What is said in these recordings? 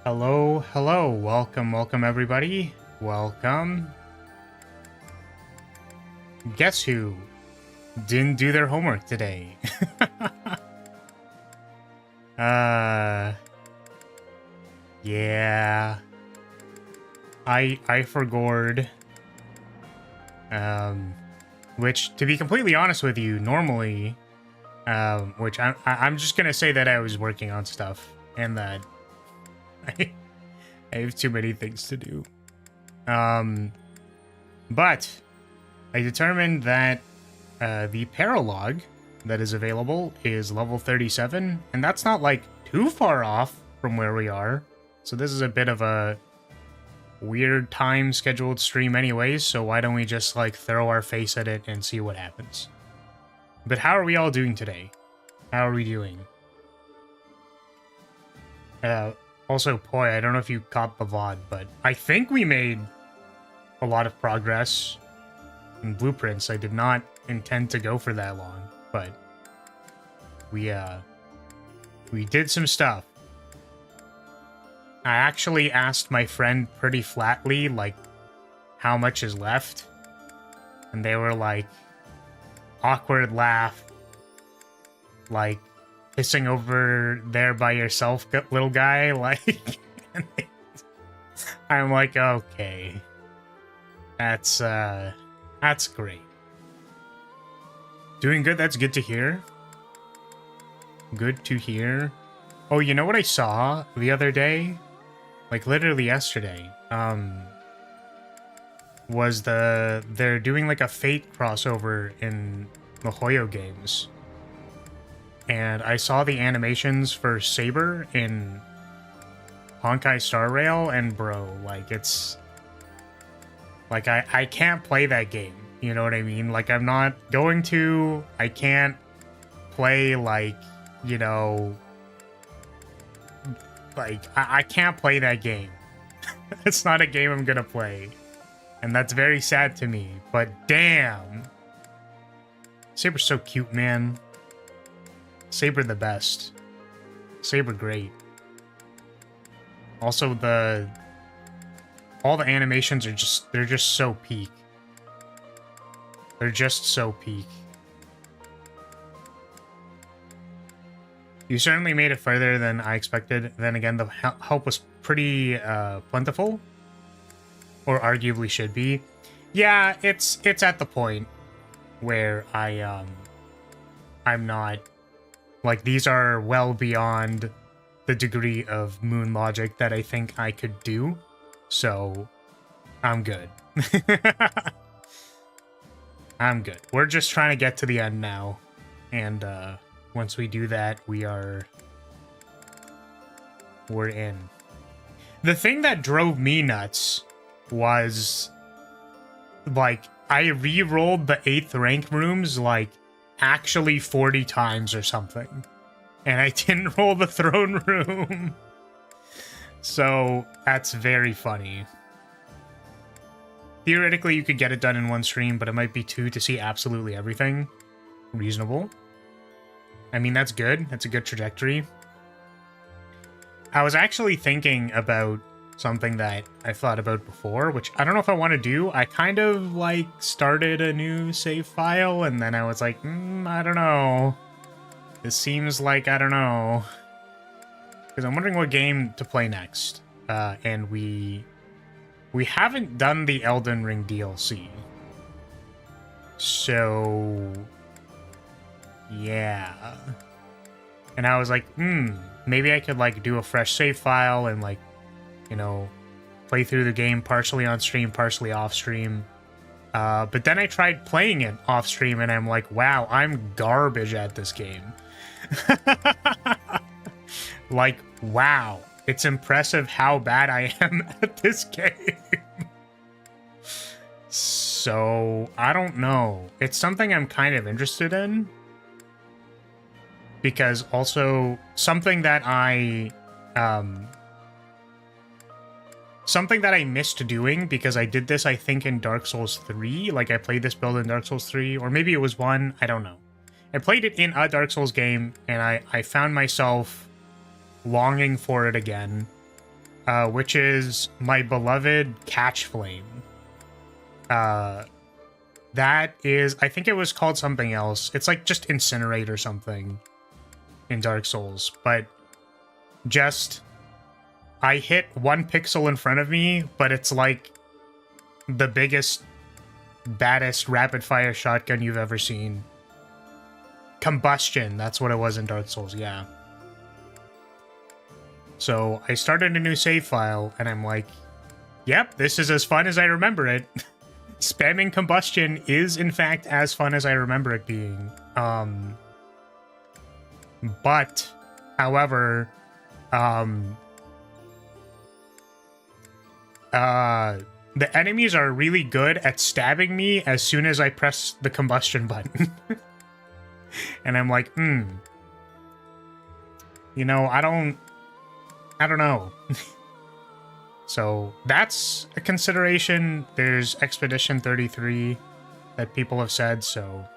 Hello, hello, welcome everybody. Welcome. Guess who didn't do their homework today? Yeah. I forgot. Which, to be completely honest with you, normally, which I'm just gonna say that I was working on stuff and that I have too many things to do. But I determined that the paralogue that is available is level 37, and that's not like too far off from where we are. So this is a bit of a weird time scheduled stream anyways, so why don't we just like throw our face at it and see what happens. But how are we all doing today? How are we doing? Also, Poi, I don't know if you caught the VOD, but I think we made a lot of progress in blueprints. I did not intend to go for that long, but we did some stuff. I actually asked my friend pretty flatly, like, how much is left, and they were like, awkward laugh, like, pissing over there by yourself, little guy, like, I'm like, okay, that's great. Doing good, that's good to hear. Good to hear. Oh, you know what I saw the other day? Like, literally yesterday, was they're doing, like, a Fate crossover in the Hoyo games. And I saw the animations for Saber in Honkai Star Rail, and bro, like, it's... Like, I can't play that game, you know what I mean? Like, I'm not going to... I can't play, like, you know... Like, I can't play that game. It's not a game I'm gonna play. And that's very sad to me, but damn! Saber's so cute, man. Saber the best. Saber great. Also, all the animations are they're just so peak. They're just so peak. You certainly made it further than I expected. Then again, the help was pretty plentiful. Or arguably should be. Yeah, it's at the point where I'm not... Like, these are well beyond the degree of moon logic that I think I could do. So, I'm good. I'm good. We're just trying to get to the end now. And, once we do that, we're in. The thing that drove me nuts was, like, I re-rolled the 8th rank rooms, like, actually 40 times or something. And I didn't roll the throne room. So, that's very funny. Theoretically, you could get it done in one stream, but it might be 2 to see absolutely everything. Reasonable. I mean, that's good. That's a good trajectory. I was actually thinking about something that I thought about before, which I don't know if I want to do. I kind of, like, started a new save file, and then I was like, I don't know. This seems like, I don't know. Because I'm wondering what game to play next. And we haven't done the Elden Ring DLC. So... yeah. And I was like, maybe I could, like, do a fresh save file and, like, you know, play through the game partially on stream, partially off stream. But then I tried playing it off stream and I'm like, wow, I'm garbage at this game. Like, wow. It's impressive how bad I am at this game. So, I don't know. It's something I'm kind of interested in. Because also, something that I missed doing, because I did this, I think, in Dark Souls 3. Like, I played this build in Dark Souls 3, or maybe it was 1, I don't know. I played it in a Dark Souls game, and I found myself longing for it again. which is my beloved Catch Flame. That is, I think it was called something else. It's like just Incinerate or something in Dark Souls, but just, I hit 1 pixel in front of me, but it's like the biggest, baddest rapid-fire shotgun you've ever seen. Combustion, that's what it was in Dark Souls, yeah. So I started a new save file, and I'm like, yep, this is as fun as I remember it. Spamming combustion is, in fact, as fun as I remember it being. But, however, the enemies are really good at stabbing me as soon as I press the combustion button. And I'm like, you know, I don't know. So that's a consideration. There's Expedition 33 that people have said, so.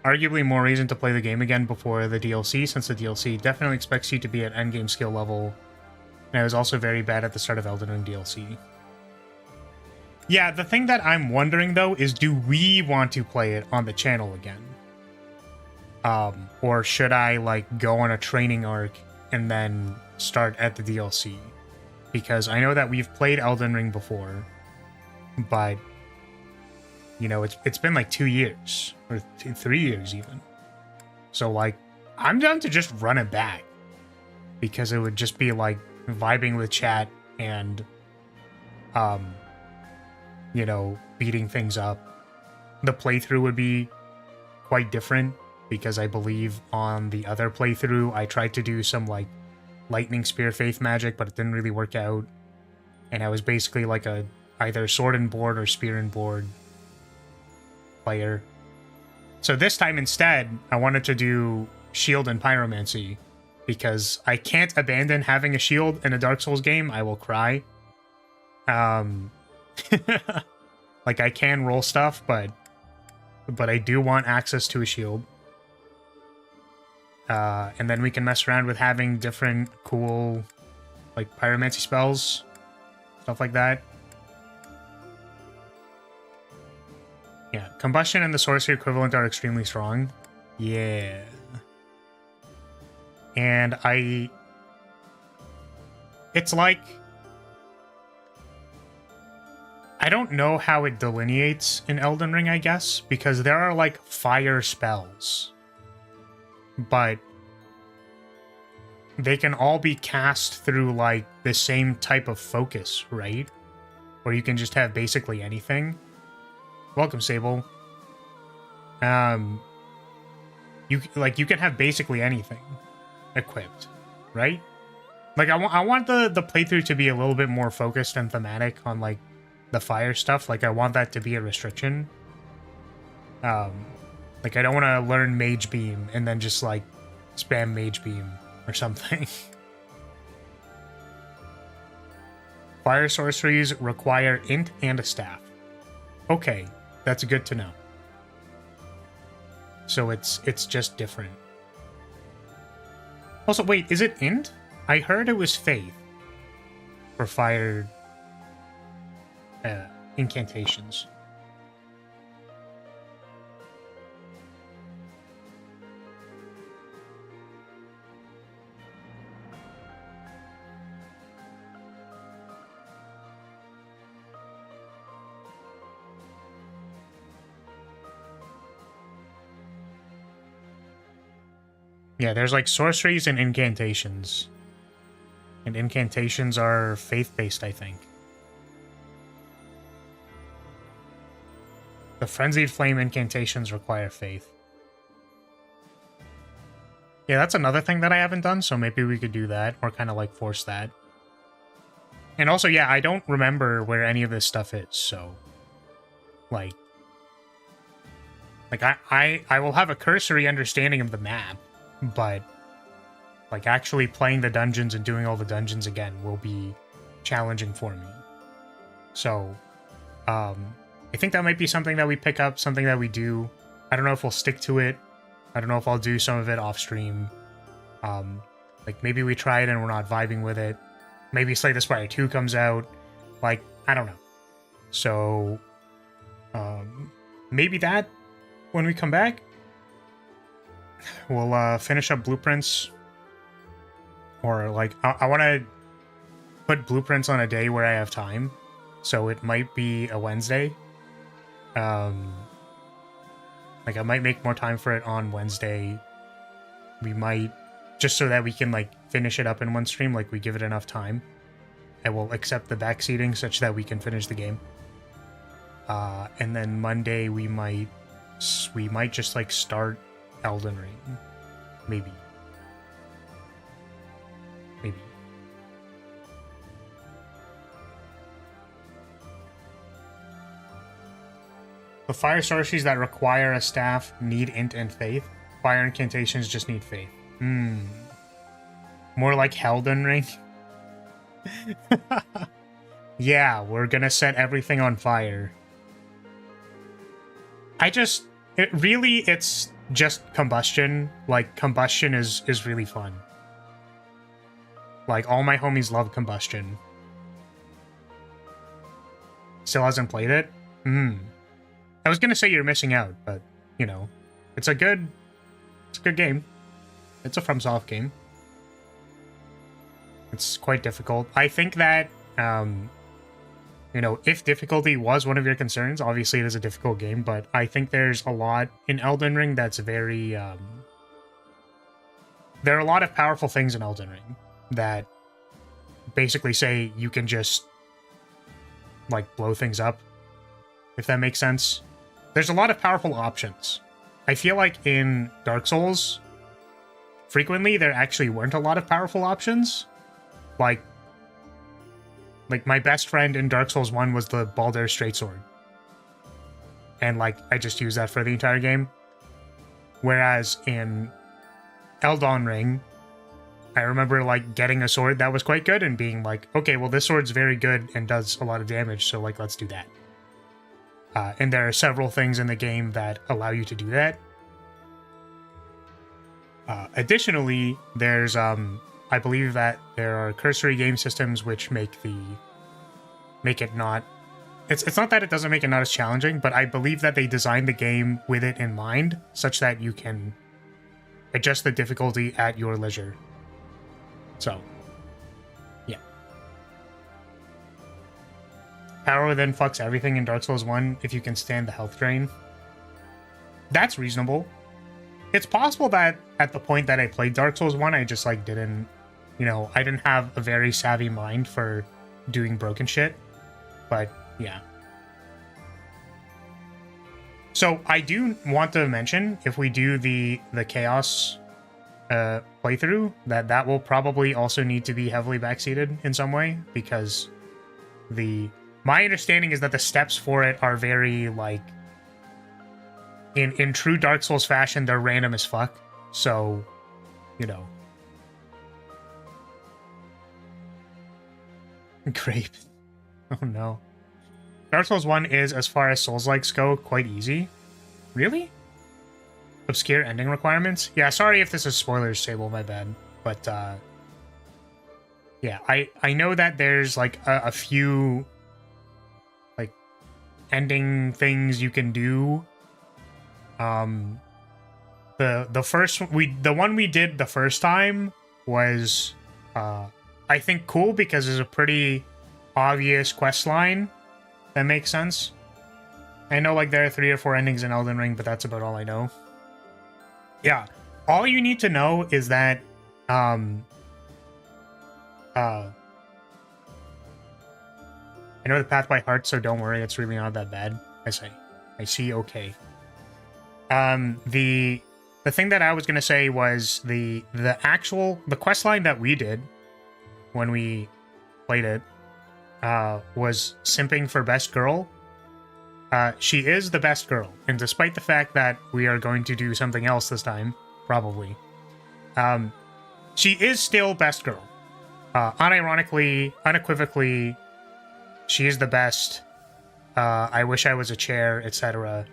Arguably more reason to play the game again before the DLC, since the DLC definitely expects you to be at endgame skill level. And I was also very bad at the start of Elden Ring DLC. Yeah, the thing that I'm wondering, though, is do we want to play it on the channel again? Or should I, like, go on a training arc and then start at the DLC? Because I know that we've played Elden Ring before, but, you know, it's been like 2 years, or 3 years even. So, like, I'm down to just run it back, because it would just be, like, vibing with chat and, you know, beating things up. The playthrough would be quite different, because I believe on the other playthrough, I tried to do some, like, lightning spear faith magic, but it didn't really work out. And I was basically like a either sword and board or spear and board player. So this time instead, I wanted to do shield and pyromancy, because I can't abandon having a shield in a Dark Souls game. I will cry. Like, I can roll stuff, but I do want access to a shield. And then we can mess around with having different cool, like, pyromancy spells, stuff like that. Yeah, combustion and the sorcery equivalent are extremely strong. Yeah. And it's like, I don't know how it delineates in Elden Ring, I guess, because there are, like, fire spells, but they can all be cast through, like, the same type of focus, right? Or you can just have basically anything. Welcome, Sable. You can have basically anything equipped, right? Like, I want the playthrough to be a little bit more focused and thematic on, like, the fire stuff. Like, I want that to be a restriction. Like, I don't want to learn Mage Beam and then just, like, spam Mage Beam or something. Fire sorceries require int and a staff. Okay, that's good to know. So it's just different. Also, wait, is it int? I heard it was faith for fire incantations. Yeah, there's like sorceries and incantations. And incantations are faith-based, I think. The Frenzied Flame incantations require faith. Yeah, that's another thing that I haven't done, so maybe we could do that, or kind of like force that. And also, yeah, I don't remember where any of this stuff is, so... Like I will have a cursory understanding of the map, but like actually playing the dungeons and doing all the dungeons again will be challenging for me. So, I think that might be something that we pick up, something that we do. I don't know if we'll stick to it. I don't know if I'll do some of it off stream. Like, maybe we try it and we're not vibing with it. Maybe Slay the Spire 2 comes out. Like, I don't know. So, maybe that when we come back. We'll finish up Blueprints. Or, like, I want to put Blueprints on a day where I have time. So it might be a Wednesday. Like, I might make more time for it on Wednesday. We might, just so that we can, like, finish it up in one stream, like, we give it enough time. I will accept the backseating such that we can finish the game. And then Monday we might just, like, start Elden Ring. Maybe. Maybe. The fire sorceries that require a staff need int and faith. Fire incantations just need faith. More like Elden Ring. Yeah, we're gonna set everything on fire. It's just combustion. Like, combustion is really fun. Like, all my homies love combustion. Still hasn't played it? I was gonna say you're missing out, but, you know, it's a good game. It's a FromSoft game. It's quite difficult. I think that, you know, if difficulty was one of your concerns, obviously it is a difficult game, but I think there's a lot in Elden Ring that's very, there are a lot of powerful things in Elden Ring that basically say you can just, like, blow things up, if that makes sense. There's a lot of powerful options. I feel like in Dark Souls, frequently there actually weren't a lot of powerful options. Like my best friend in Dark Souls 1 was the Baldur Straightsword. And, like, I just used that for the entire game. Whereas in Elden Ring, I remember, like, getting a sword that was quite good and being like, okay, well, this sword's very good and does a lot of damage, so, like, let's do that. And there are several things in the game that allow you to do that. Additionally, there's, I believe that there are cursory game systems which make it not... It's not that it doesn't make it not as challenging, but I believe that they designed the game with it in mind, such that you can adjust the difficulty at your leisure. So, yeah. Power then fucks everything in Dark Souls 1 if you can stand the health drain. That's reasonable. It's possible that at the point that I played Dark Souls 1, I just, like, didn't... You know, I didn't have a very savvy mind for doing broken shit. But, yeah. So, I do want to mention, if we do the Chaos playthrough, that will probably also need to be heavily backseated in some way, because my understanding is that the steps for it are very, like... In true Dark Souls fashion, they're random as fuck. So, you know... Grape. Oh no. Dark Souls 1 is, as far as Souls-likes go, quite easy. Really? Obscure ending requirements? Yeah, sorry if this is spoilers, Sable, my bad. But, yeah, I know that there's, like, a few, like, ending things you can do. The one we did the first time was, I think cool because there's a pretty obvious quest line that makes sense. I know, like, there are 3 or 4 endings in Elden Ring, but that's about all I know. Yeah, all you need to know is that, I know the path by heart, so don't worry, it's really not that bad. I see okay. The thing that I was gonna say was the quest line that we did when we played it was simping for best girl. She is the best girl, and despite the fact that we are going to do something else this time, probably, she is still best girl. Unironically, unequivocally, she is the best. I wish I was a chair, etc.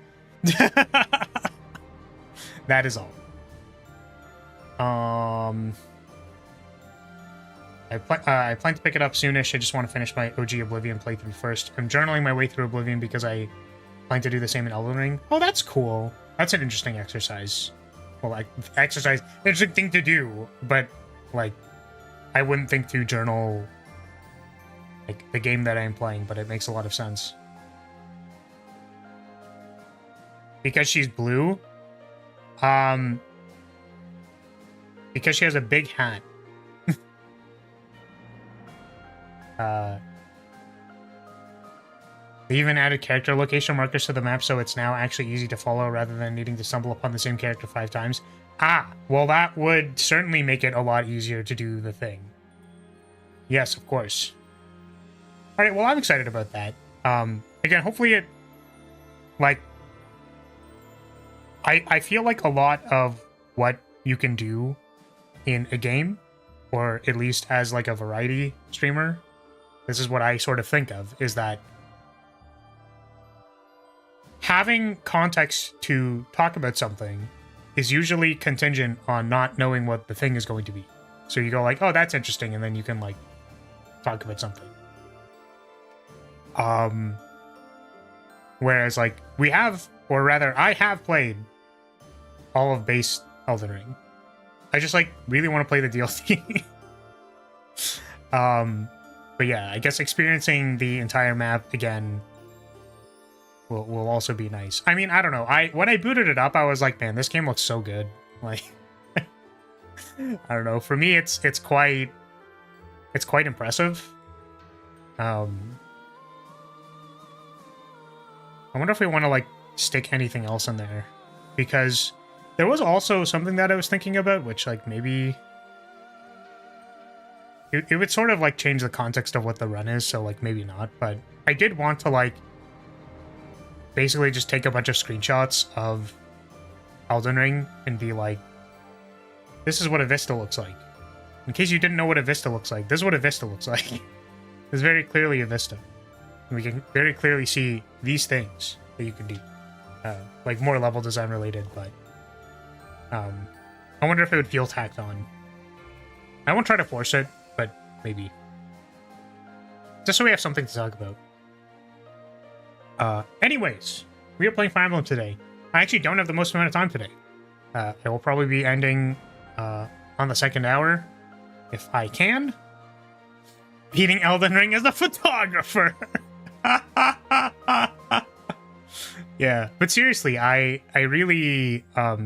That is all. I plan to pick it up soonish. I just want to finish my OG Oblivion playthrough first. I'm journaling my way through Oblivion because I plan to do the same in Elden Ring. Oh, that's cool. That's an interesting exercise. Well, like, exercise, interesting thing to do, but, like, I wouldn't think to journal, like, the game that I'm playing, but it makes a lot of sense. Because she's blue? Because she has a big hat. They even added character location markers to the map, so it's now actually easy to follow rather than needing to stumble upon the same character 5 times. Ah, well that would certainly make it a lot easier to do the thing. Yes, of course. Alright, well I'm excited about that. Again, hopefully it... Like... I feel like a lot of what you can do in a game, or at least as like a variety streamer, this is what I sort of think of, is that having context to talk about something is usually contingent on not knowing what the thing is going to be. So you go like, oh, that's interesting, and then you can like talk about something. Whereas like we have, or rather I have played all of base Elden Ring. I just like really want to play the DLC. But yeah, I guess experiencing the entire map again will also be nice. I mean, I don't know. When I booted it up, I was like, man, this game looks so good. Like, I don't know. For me, it's quite impressive. I wonder if we want to like stick anything else in there, because there was also something that I was thinking about, which like maybe it would sort of like change the context of what the run is, so like maybe not. But I did want to like basically just take a bunch of screenshots of Elden Ring and be like, this is what a Vista looks like. In case you didn't know what a Vista looks like, this is what a Vista looks like. It's very clearly a Vista. And we can very clearly see these things that you can do. Like more level design related, but I wonder if it would feel tacked on. I won't try to force it, but maybe. Just so we have something to talk about. Anyways, we are playing Fire Emblem today. I actually don't have the most amount of time today. I will probably be ending on the second hour, if I can. Beating Elden Ring as a photographer! Yeah, but seriously, I really, I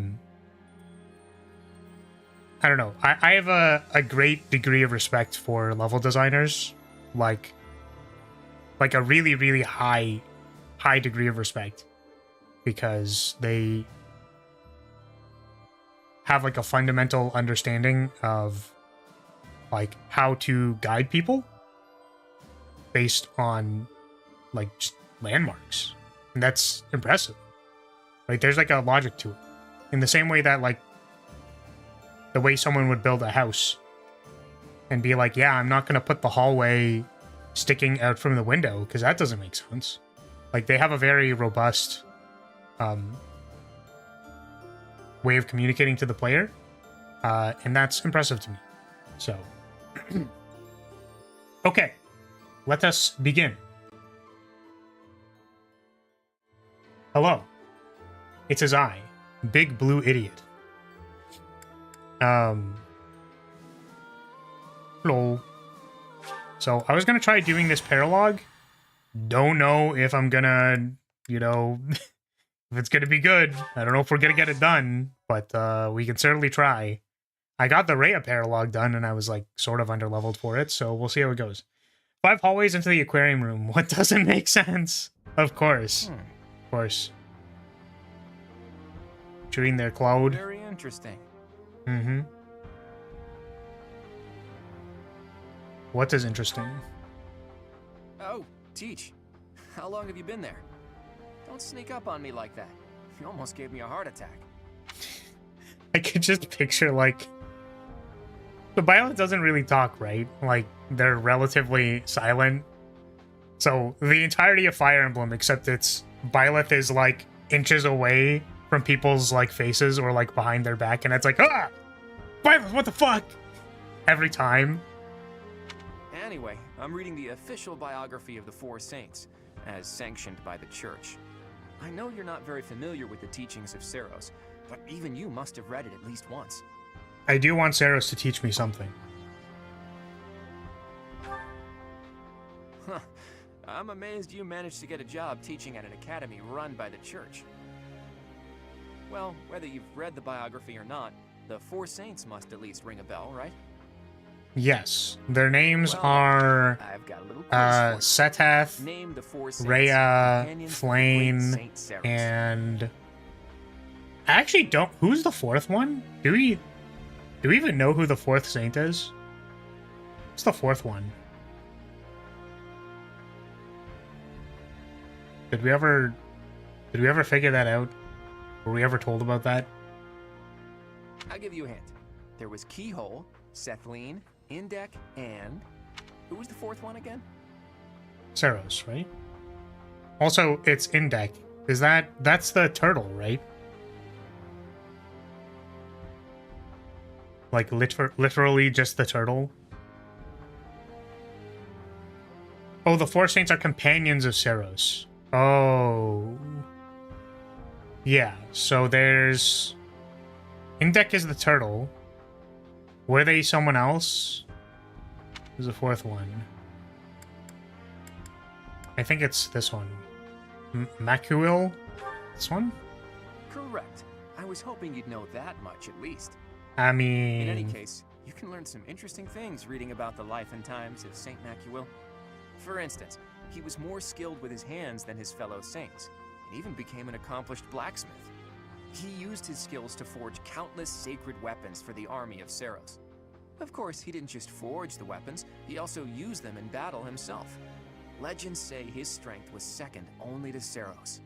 don't know. I have a great degree of respect for level designers. Like a really, really high degree of respect. Because they have like a fundamental understanding of like how to guide people based on like just landmarks. And that's impressive. Like there's like a logic to it. In the same way that like the way someone would build a house and be like, yeah, I'm not going to put the hallway sticking out from the window because that doesn't make sense. Like they have a very robust way of communicating to the player. And that's impressive to me. So, okay, let us begin. Hello, it is I, Big Blue Idiot. Hello. So I was gonna try doing this paralogue. Don't know if I'm gonna, you know, if it's gonna be good. I don't know if we're gonna get it done, but we can certainly try. I got the Rhea paralogue done, and I was like sort of underleveled for it, so we'll see how it goes. 5 hallways into the aquarium room. What doesn't make sense? Of course. Of course. Shooting there, Claude. Very interesting. Mm-hmm. What is interesting? Oh, Teach. How long have you been there? Don't sneak up on me like that. You almost gave me a heart attack. I could just picture, like... The Violet doesn't really talk, right? Like, they're relatively silent. So, the entirety of Fire Emblem, except it's... Violet is, like, inches away from people's, like, faces or, like, behind their back, and it's like, ah! What the fuck? Every time. Anyway, I'm reading the official biography of the Four Saints, as sanctioned by the Church. I know you're not very familiar with the teachings of Seros, but even you must have read it at least once. I do want Seros to teach me something. Huh. I'm amazed you managed to get a job teaching at an academy run by the Church. Well, whether you've read the biography or not, the Four Saints must at least ring a bell, right? Yes. Their names Well, are I've got a little quiz for you. Setath, Name the Four Saints, Rhea, companions of the great Flame, Saint Seros. and... I actually don't... Who's the fourth one? Do we even know who the fourth saint is? What's the fourth one? Did we ever figure that out? Were we ever told about that? I'll give you a hint. There was Keyhole, Sethleen, Indek, and... Who was the fourth one again? Seros, right? Also, it's Indek. That's the turtle, right? Like, literally just the turtle? Oh, the Four Saints are companions of Seros. Oh. Yeah, so there's... Indek is the turtle. Were they someone else? There's a fourth one. I think it's this one. Makuil? This one? Correct. I was hoping you'd know that much at least. I mean... In any case, you can learn some interesting things reading about the life and times of Saint Makuil. For instance, he was more skilled with his hands than his fellow saints, and even became an accomplished blacksmith. He used his skills to forge countless sacred weapons for the army of Seros. Of course, he didn't just forge the weapons, he also used them in battle himself. Legends say his strength was second only to Seros.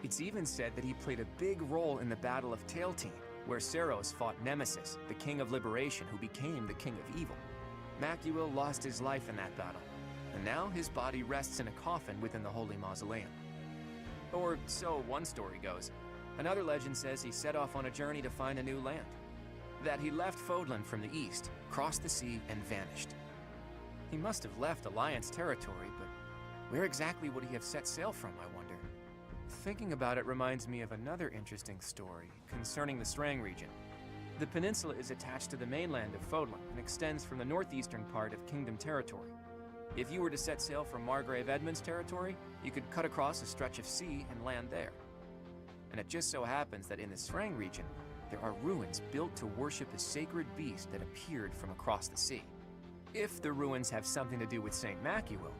It's even said that he played a big role in the Battle of Tailtean, where Seros fought Nemesis, the King of Liberation who became the King of Evil. Makuil lost his life in that battle, and now his body rests in a coffin within the Holy Mausoleum. Or so one story goes. Another legend says he set off on a journey to find a new land. That he left Fodlan from the east, crossed the sea, and vanished. He must have left Alliance territory, but where exactly would he have set sail from, I wonder? Thinking about it reminds me of another interesting story concerning the Srang region. The peninsula is attached to the mainland of Fodlan and extends from the northeastern part of Kingdom territory. If you were to set sail from Margrave Edmund's territory, you could cut across a stretch of sea and land there. And it just so happens that in the Srang region, there are ruins built to worship a sacred beast that appeared from across the sea. If the ruins have something to do with Saint Makuil,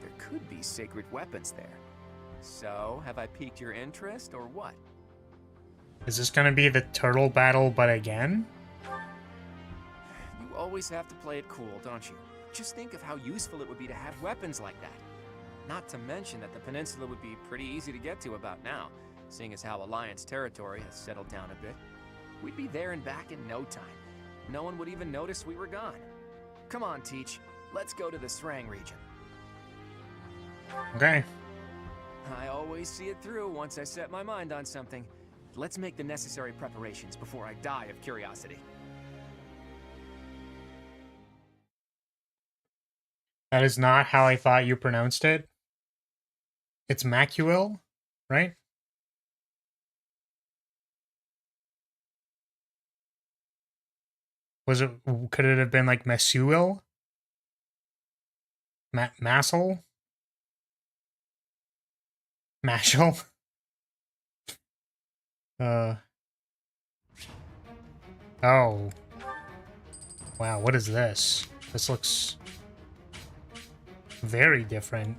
there could be sacred weapons there. So, have I piqued your interest, or what? Is this gonna be the turtle battle, but again? You always have to play it cool, don't you? Just think of how useful it would be to have weapons like that. Not to mention that the peninsula would be pretty easy to get to about now, seeing as how Alliance territory has settled down a bit. We'd be there and back in no time. No one would even notice we were gone. Come on, Teach. Let's go to the Srang region. Okay. I always see it through once I set my mind on something. Let's make the necessary preparations before I die of curiosity. That is not how I thought you pronounced it. It's Makuil, right? Could it have been like Mesuil? Massel? Mashal? Oh. Wow, what is this? This looks very different.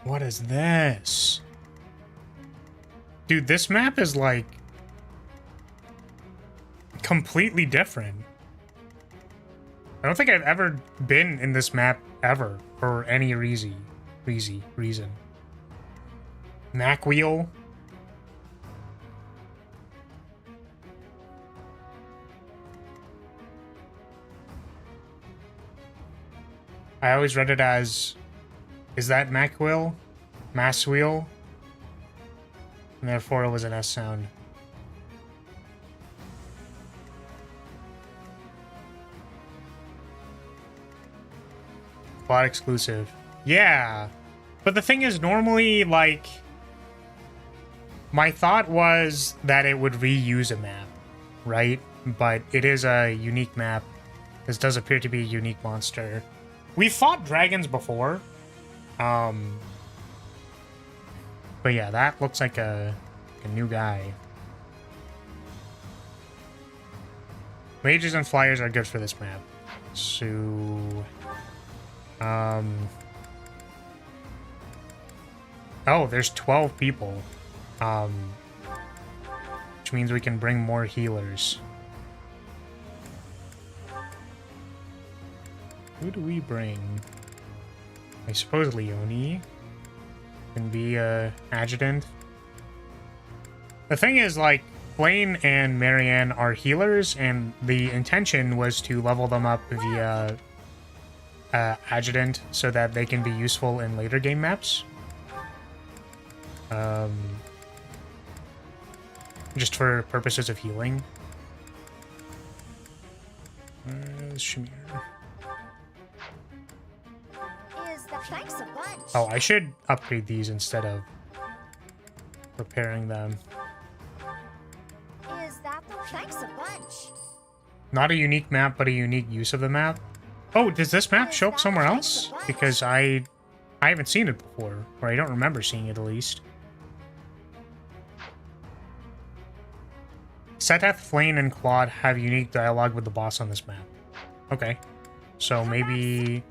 What is this? Dude, this map is like completely different. I don't think I've ever been in this map ever for any reason. Makwheel. I always read it as, is that Makwheel? Masswheel? And therefore it was an S sound. Claude exclusive. Yeah. But the thing is, normally, like, my thought was that it would reuse a map, right? But it is a unique map. This does appear to be a unique monster. We've fought dragons before. But yeah, that looks like a new guy. Mages and flyers are good for this map. So, oh, there's 12 people. Which means we can bring more healers. Who do we bring? I suppose Leonie can be a adjutant. The thing is, like, Blaine and Marianne are healers, and the intention was to level them up via adjutant so that they can be useful in later game maps. Just for purposes of healing. Shamir. Oh, I should upgrade these instead of repairing them. Not a unique map, but a unique use of the map. Oh, does this map show up somewhere else? Because I haven't seen it before, or I don't remember seeing it at least. Setath, Flane, and Claude have unique dialogue with the boss on this map. Okay. So maybe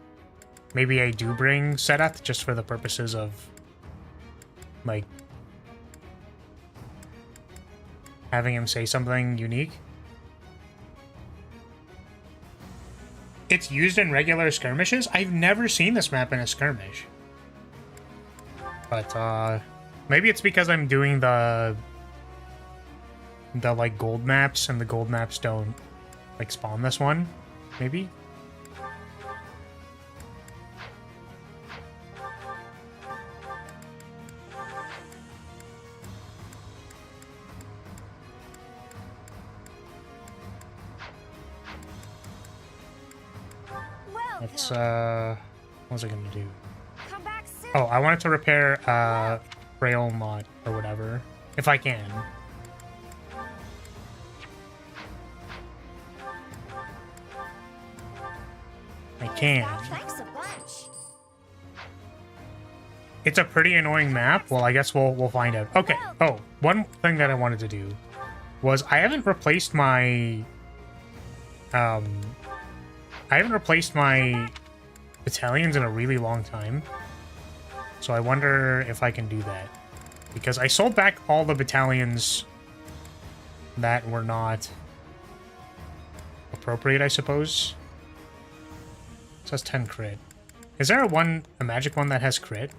I do bring Setath just for the purposes of, like, having him say something unique. It's used in regular skirmishes? I've never seen this map in a skirmish. But, maybe it's because I'm doing the like, gold maps, and the gold maps don't, like, spawn this one. Maybe? Let's, what was I gonna do? Oh, I wanted to repair, Frail Knot, or whatever. If I can. I can. It's a pretty annoying map. Well, I guess we'll find out. Okay. Oh, one thing that I wanted to do was I haven't replaced my battalions in a really long time. So I wonder if I can do that. Because I sold back all the battalions that were not appropriate, I suppose. It says 10 crit. Is there a magic one that has crit?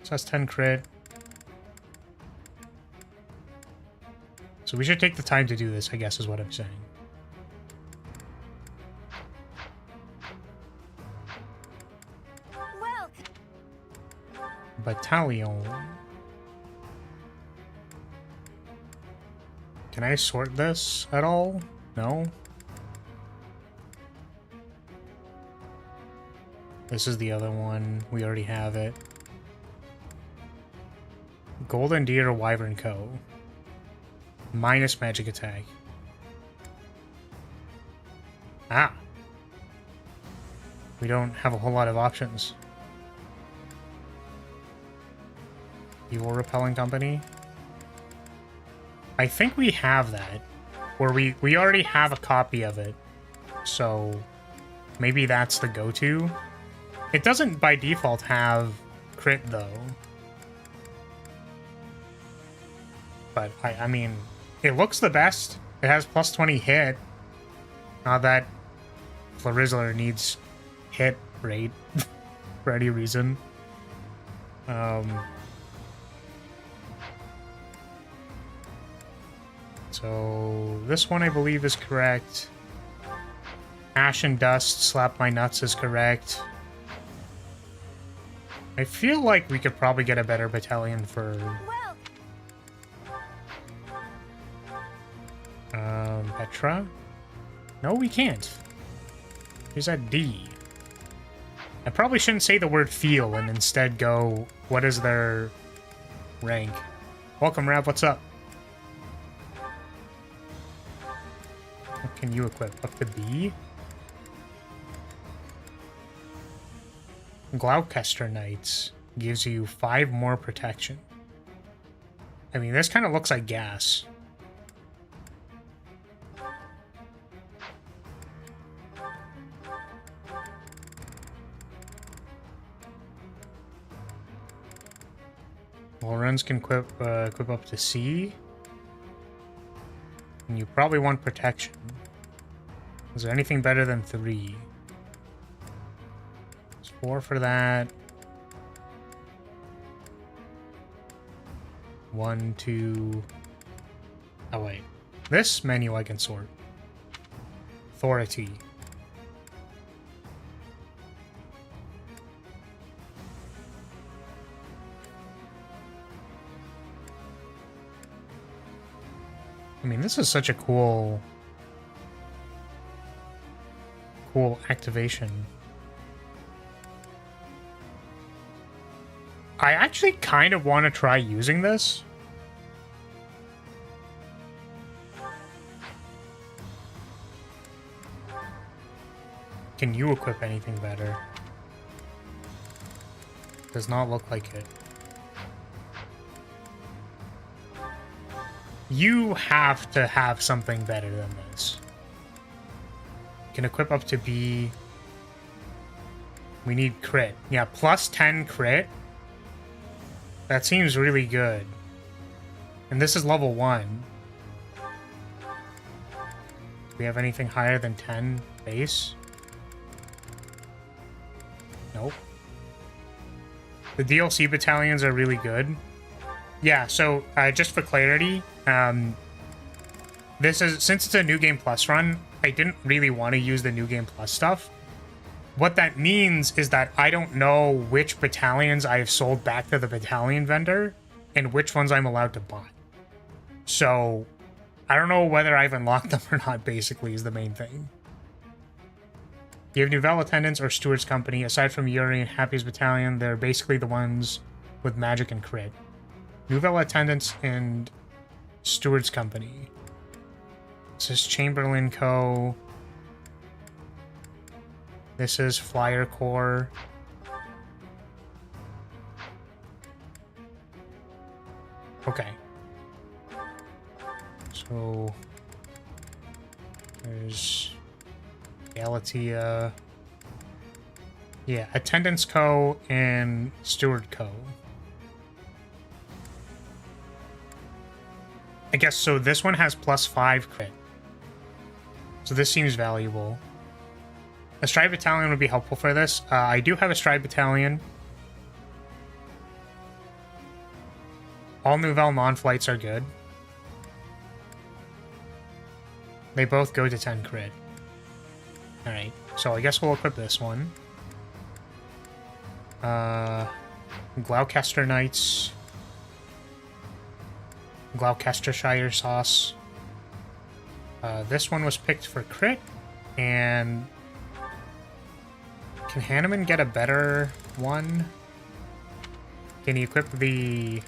It says 10 crit. So we should take the time to do this, I guess, is what I'm saying. Battalion. Can I sort this at all? No? This is the other one. We already have it. Golden Deer Wyvern Co. Minus magic attack. Ah. We don't have a whole lot of options. Evil Repelling Company. I think we have that. Or we already have a copy of it. So maybe that's the go-to. It doesn't by default have crit though. But I mean, it looks the best. It has plus 20 hit. Not that Florizzler needs hit rate for any reason. So this one I believe is correct. Ash and Dust, Slap My Nuts is correct. I feel like we could probably get a better battalion for Petra? No, we can't. He's at D. I probably shouldn't say the word feel and instead go, what is their rank? Welcome, Rav, what's up? What can you equip? Up to B? Gloucester Knights gives you 5 more protection. I mean, this kind of looks like gas. Runs can equip up to C. And you probably want protection. Is there anything better than 3? It's 4 for that. 1, 2... Oh, wait. This menu I can sort. Authority. I mean, this is such a cool activation. I actually kind of want to try using this. Can you equip anything better? Does not look like it. You have to have something better than this. Can equip up to B. We need crit. Yeah, plus 10 crit. That seems really good. And this is level 1. Do we have anything higher than 10 base? Nope. The DLC battalions are really good. Yeah, so just for clarity, this is, since it's a New Game Plus run, I didn't really want to use the New Game Plus stuff. What that means is that I don't know which battalions I have sold back to the battalion vendor and which ones I'm allowed to buy. So I don't know whether I've unlocked them or not, basically, is the main thing. You have Nouvelle Attendants or Steward's Company. Aside from Yuri and Happy's battalion, they're basically the ones with magic and crit. Nouvelle Attendants and Steward's Company. This is Chamberlain Co. This is Flyer Corps. Okay. So there's Galatea. Yeah, Attendance Co. and Steward Co. I guess, so this one has plus 5 crit. So this seems valuable. A Stride Battalion would be helpful for this. I do have a Stride Battalion. All Nouvelle non-flights are good. They both go to 10 crit. Alright, so I guess we'll equip this one. Gloucester Knights. Gloucestershire sauce. This one was picked for crit, and can Hanneman get a better one? Can he equip the...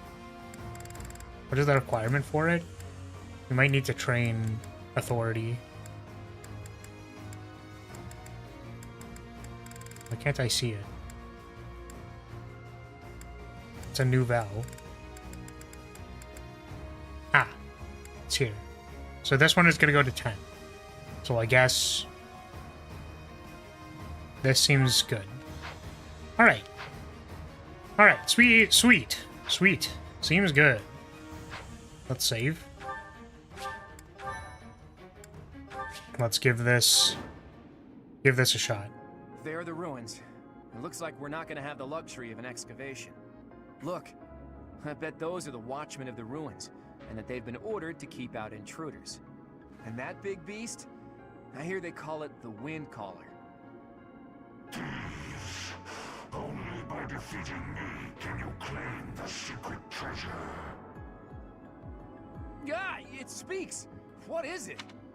What is the requirement for it? We might need to train authority. Why can't I see it? It's a Nouvelle. Ah, it's here. So this one is going to go to 10. So I guess this seems good. All right. All right. Sweet, sweet, sweet. Seems good. Let's save. Let's give this a shot. There are the ruins. It looks like we're not going to have the luxury of an excavation. Look, I bet those are the watchmen of the ruins, and that they've been ordered to keep out intruders. And that big beast? I hear they call it the Wind Caller. Thieves! Only by defeating me can you claim the secret treasure. Ah, it speaks! What is it?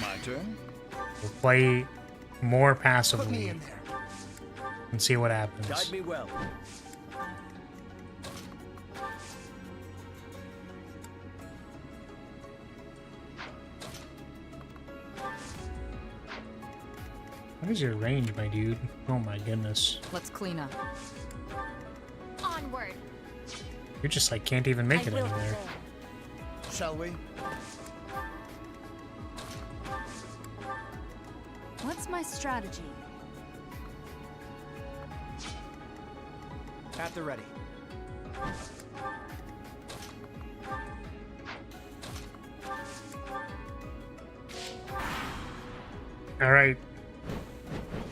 My turn? We'll play more Put me passively in there. and see what happens. Guide me well. What is your range, my dude? Oh my goodness. Let's clean up. Onward. You just like can't even make I it will anywhere. prevail. Shall we? What's my strategy? At the ready. All right,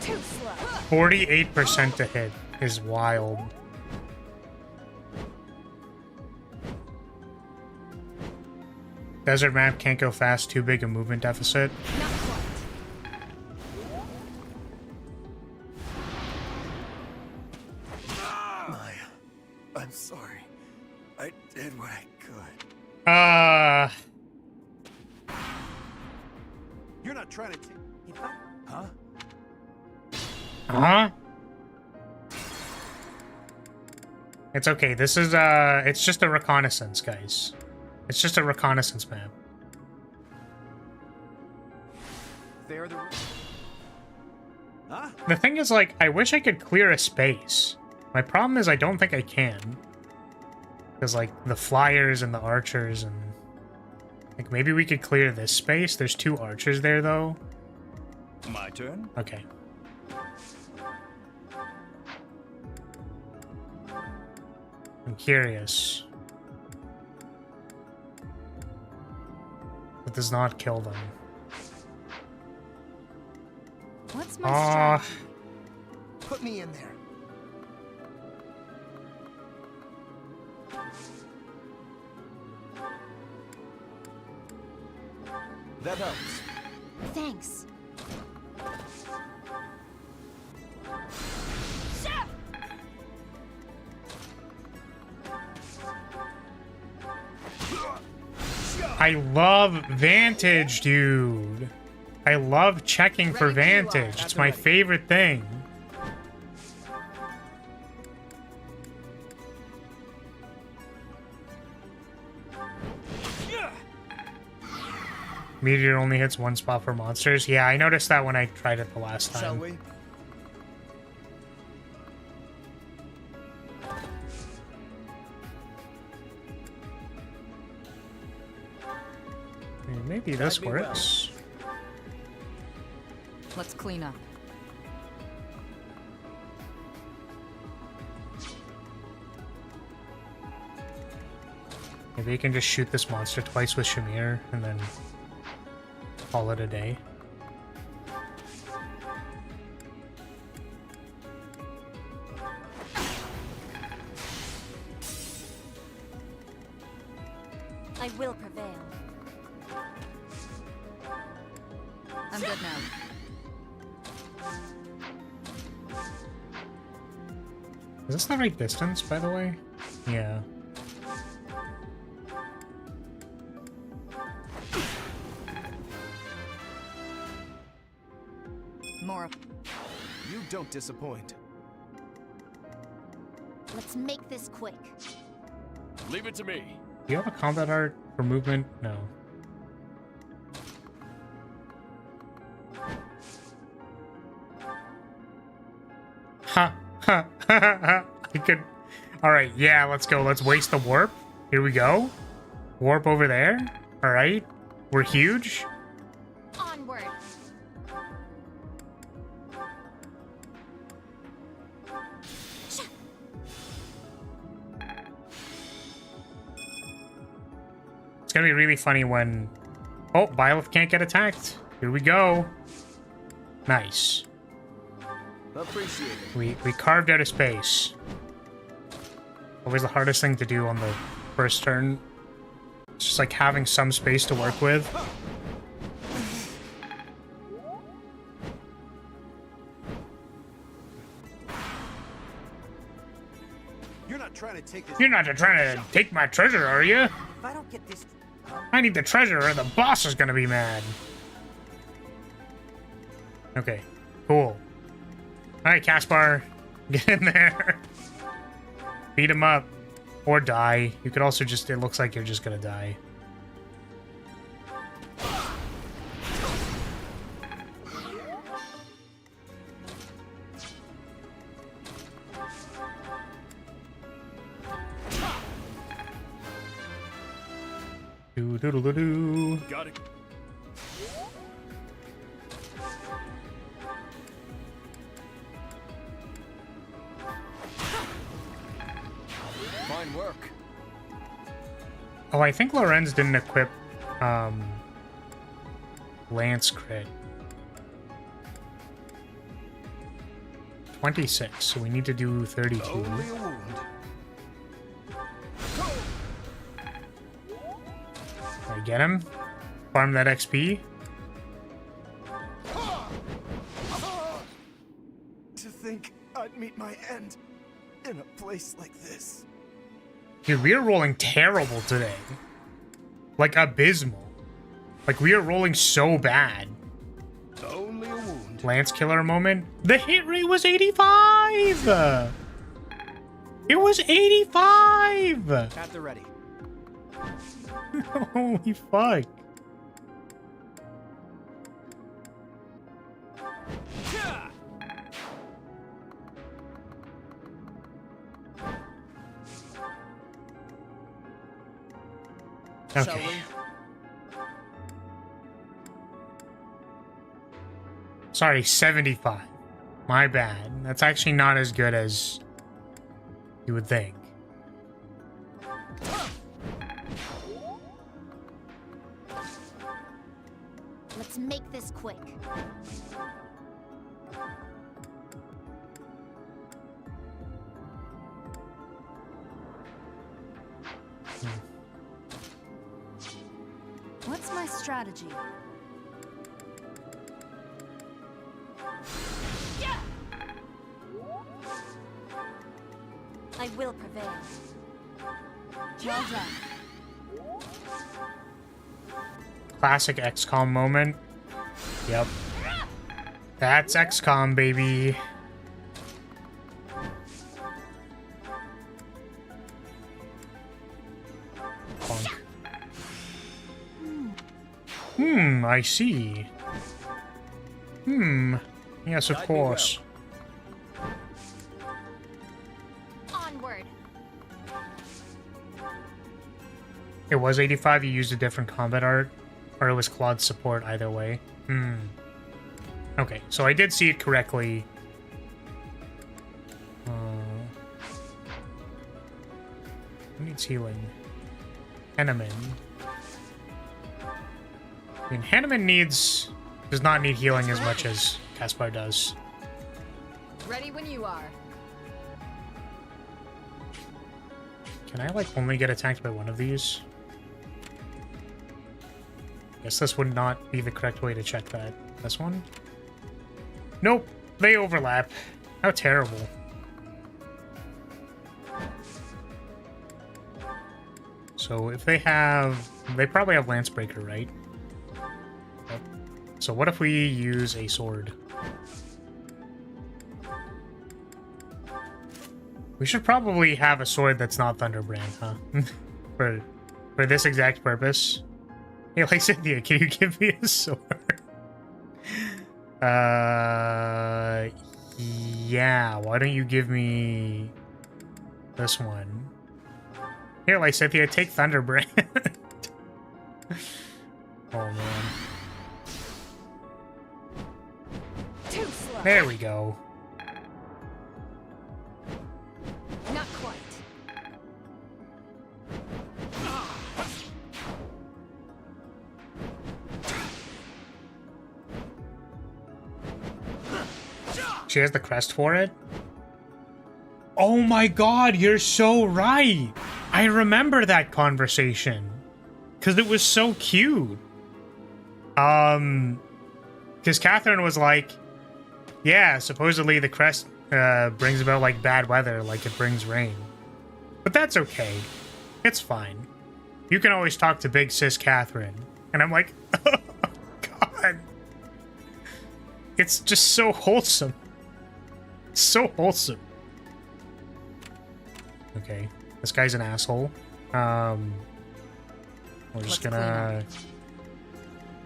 Too slow. 48% to hit is wild. Desert map can't go fast, too big a movement deficit. Not quite. I'm sorry. I did what I could. You're not trying to take... If I... Huh? Huh? It's okay. This is it's just a reconnaissance, guys. It's just a reconnaissance map. They're the... Huh? The thing is, like, I wish I could clear a space. My problem is I don't think I can. Because, like, the flyers and the archers and... Like, maybe we could clear this space. There's 2 archers there, though. My turn? Okay. I'm curious. It does not kill them. What's my Ah. strategy? Put me in there. That helps. Thanks. I love Vantage, dude. I love checking for Ready to Vantage. at It's the my ready. favorite thing. Meteor only hits 1 spot for monsters. Yeah, I noticed that when I tried it the last time. Shall we? Maybe this Guide me well. works. Let's clean up. Maybe you can just shoot this monster twice with Shamir and then call it a day. I will prevail. I'm good now. Is this the right distance, by the way? Yeah. More. You don't disappoint. Let's make this quick. Leave it to me. Do you have a combat art for movement? No. Ha ha ha ha. I could. All right, yeah, let's go. Let's waste the warp. Here we go. Warp over there. All right, we're huge. Onward. It's gonna be really funny when. Oh, Byleth can't get attacked. Here we go. Nice. Appreciate it. We carved out a space. Always the hardest thing to do on the first turn. It's just like having some space to work with. You're not trying to take this... You're not trying to take my treasure, are you? If I don't get this... I need the treasure or the boss is gonna be mad. Okay, cool. Alright, Caspar. Get in there. Beat him up. Or die. You could also just... It looks like you're just gonna die. Do-do-do-do-do. Got it. Fine work. Oh, I think Lorenz didn't equip Lance crit. 26, so we need to do 32. Only a wound. I get him. Farm that XP. To think I'd meet my end in a place like this. Dude, we are rolling terrible today. Like, abysmal. Like, we are rolling so bad. Only a wound. Lance killer moment. The hit rate was 85! It was 85! At the ready. Holy fuck. Shall Okay. we? Sorry, 75. My bad. That's actually not as good as you would think. Let's make this quick. What's my strategy? I will prevail. Well done. Classic XCOM moment. Yep. That's XCOM, baby. Bonk. I see. Yes, of course. Onward. It was 85, you used a different combat art, or it was Claude's support, either way. Okay, so I did see it correctly. Who needs healing? Henneman. I mean, Henneman does not need healing as much as Caspar does. Ready when you are. Can I, like, only get attacked by one of these? Guess this would not be the correct way to check that. This one? Nope, they overlap. How terrible. So if they probably have Lancebreaker, right? Yep. So what if we use a sword? We should probably have a sword that's not Thunderbrand, huh? for this exact purpose. Hey, like Cynthia, can you give me a sword? Yeah, why don't you give me this one? Here, like Cynthia, take Thunderbrand. Oh, man. Too slow. There we go. Not quite. She has the crest for it? Oh my god, you're so right! I remember that conversation. Because it was so cute. Because Catherine was like, yeah, supposedly the crest brings about, like, bad weather, like it brings rain. But that's okay. It's fine. You can always talk to big sis Catherine. And I'm like, oh, God. It's just so wholesome. So wholesome. Okay. This guy's an asshole. We're just gonna...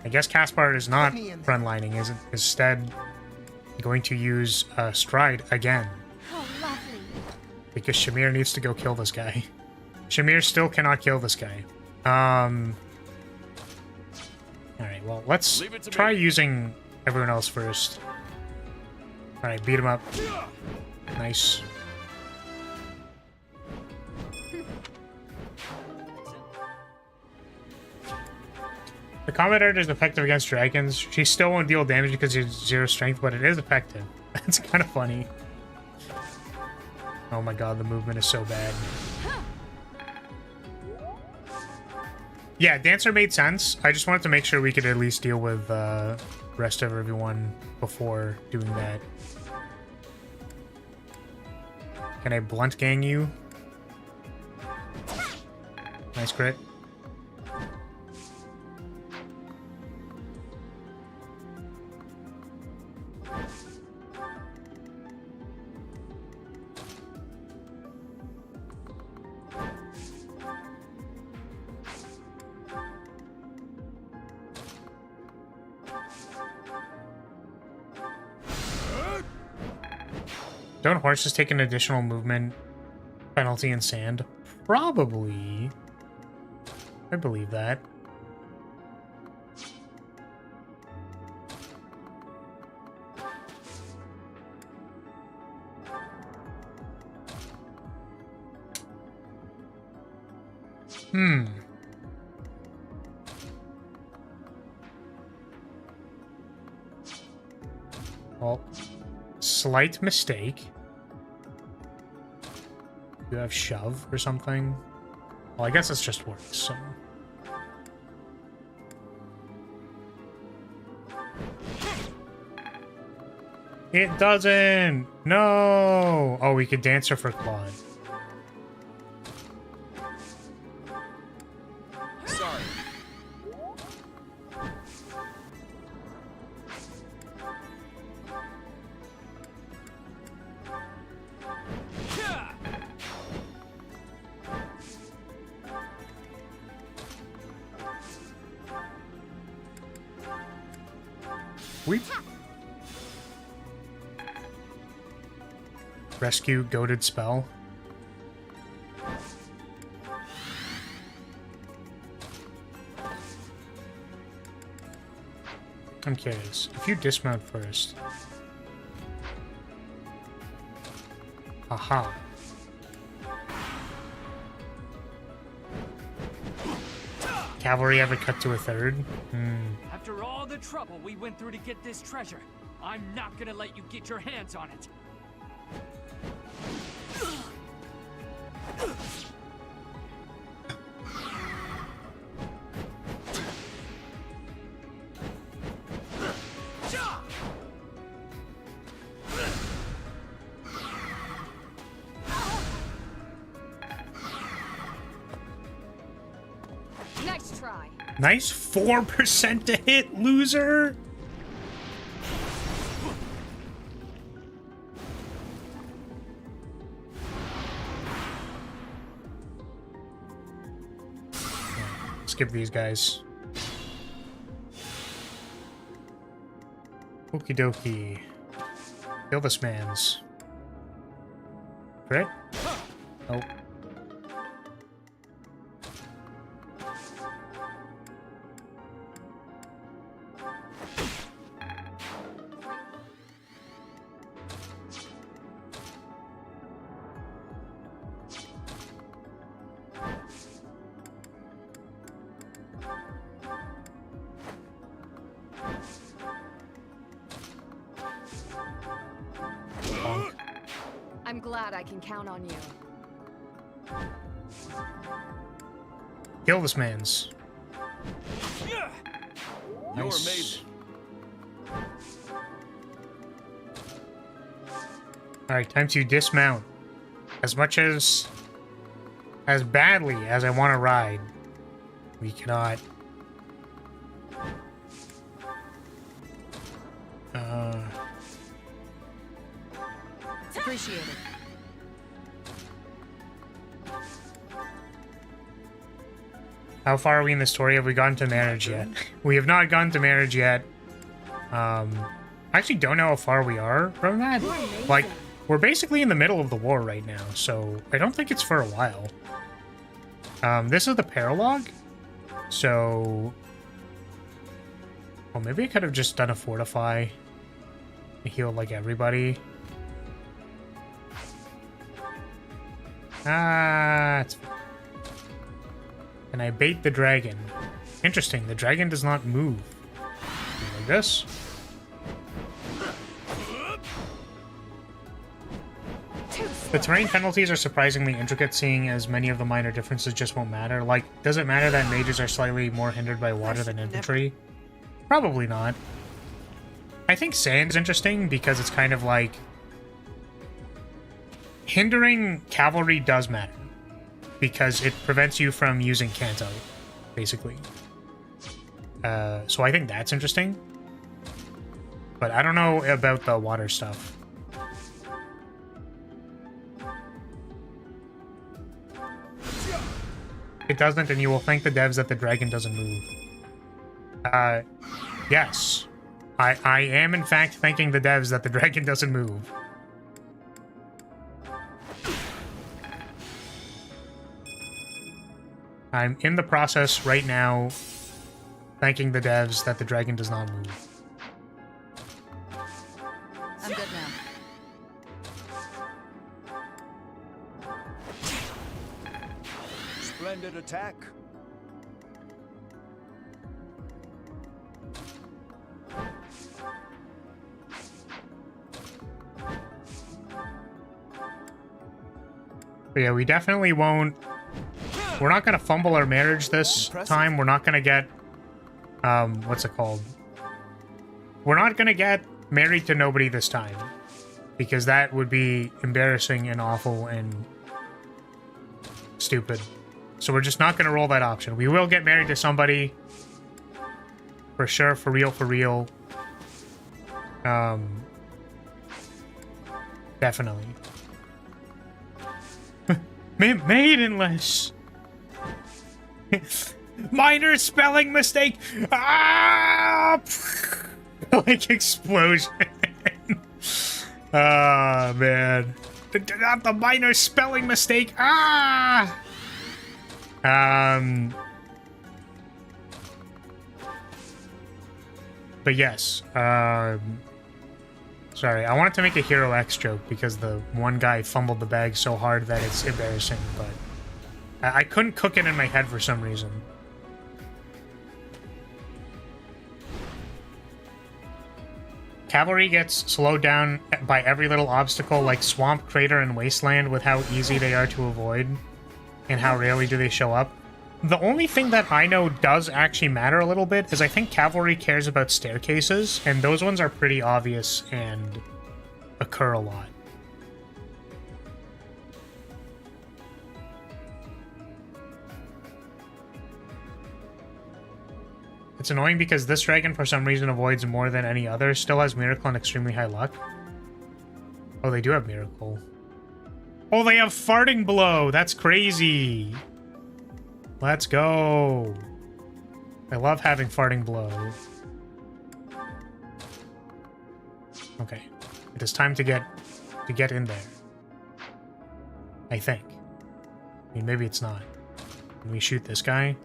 I guess Caspar is not frontlining, is it? Instead, going to use Stride again. Oh, lovely. Because Shamir needs to go kill this guy. Shamir still cannot kill this guy. Alright, well, let's try using everyone else first. Alright, beat him up. Nice. The combat art is effective against dragons. She still won't deal damage because she has 0 strength, but it is effective. That's kind of funny. Oh my god, the movement is so bad. Yeah, Dancer made sense. I just wanted to make sure we could at least deal with the rest of everyone before doing that. Can I blunt gang you? Nice crit. Don't horses take an additional movement penalty in sand? Probably. I believe that. Well, slight mistake. You have shove or something? Well, I guess it's just works, so... It doesn't! No! Oh, we could dance her for Claude. Sorry. Weep. Rescue goaded spell. I'm curious. If you dismount first. Aha. Cavalry ever cut to a third? After all the trouble we went through to get this treasure, I'm not gonna let you get your hands on it. Next try. Nice 4% to hit, loser! Skip these guys. Okie dokie. Kill this man's. Right? Oh. I'm glad I can count on you. Kill this man's. You're Nice. amazing. Alright, time to dismount. As badly as I want to ride, We cannot. Appreciate it. How far are we in the story? Have we gone to marriage yet? We have not gone to marriage yet. I actually don't know how far we are from that. Like, we're basically in the middle of the war right now, so I don't think it's for a while. This is the paralogue, so... Well, maybe I could have just done a fortify to heal, like, everybody. It's... And I bait the dragon. Interesting, the dragon does not move. Like this. The terrain penalties are surprisingly intricate, seeing as many of the minor differences just won't matter. Like, does it matter that mages are slightly more hindered by water than infantry? Probably not. I think sand's interesting because it's kind of like... Hindering cavalry does matter. Because it prevents you from using Kanto, basically. So I think that's interesting. But I don't know about the water stuff. It doesn't, and you will thank the devs that the dragon doesn't move. Yes. I am, in fact, thanking the devs that the dragon doesn't move. I'm in the process right now thanking the devs that the dragon does not move. I'm good now. Splendid attack. But yeah, we definitely won't... We're not going to fumble our marriage this time. We're not going to get... what's it called? We're not going to get married to nobody this time. Because that would be embarrassing and awful and stupid. So we're just not going to roll that option. We will get married to somebody. For sure, for real, for real. Definitely. Maidenless! Minor spelling mistake! Ah! Like explosion. Ah, man. Not the minor spelling mistake! Ah! But yes, sorry, I wanted to make a Hero X joke because the one guy fumbled the bag so hard that it's embarrassing, but I couldn't cook it in my head for some reason. Cavalry gets slowed down by every little obstacle like Swamp, Crater, and Wasteland with how easy they are to avoid and how rarely do they show up. The only thing that I know does actually matter a little bit is I think Cavalry cares about staircases, and those ones are pretty obvious and occur a lot. It's annoying because this dragon for some reason avoids more than any other, still has Miracle and extremely high luck. Oh, they do have Miracle. Oh, they have Farting Blow! That's crazy! Let's go! I love having Farting Blow. Okay. It is time to get in there. I think. I mean, maybe it's not. Can we shoot this guy?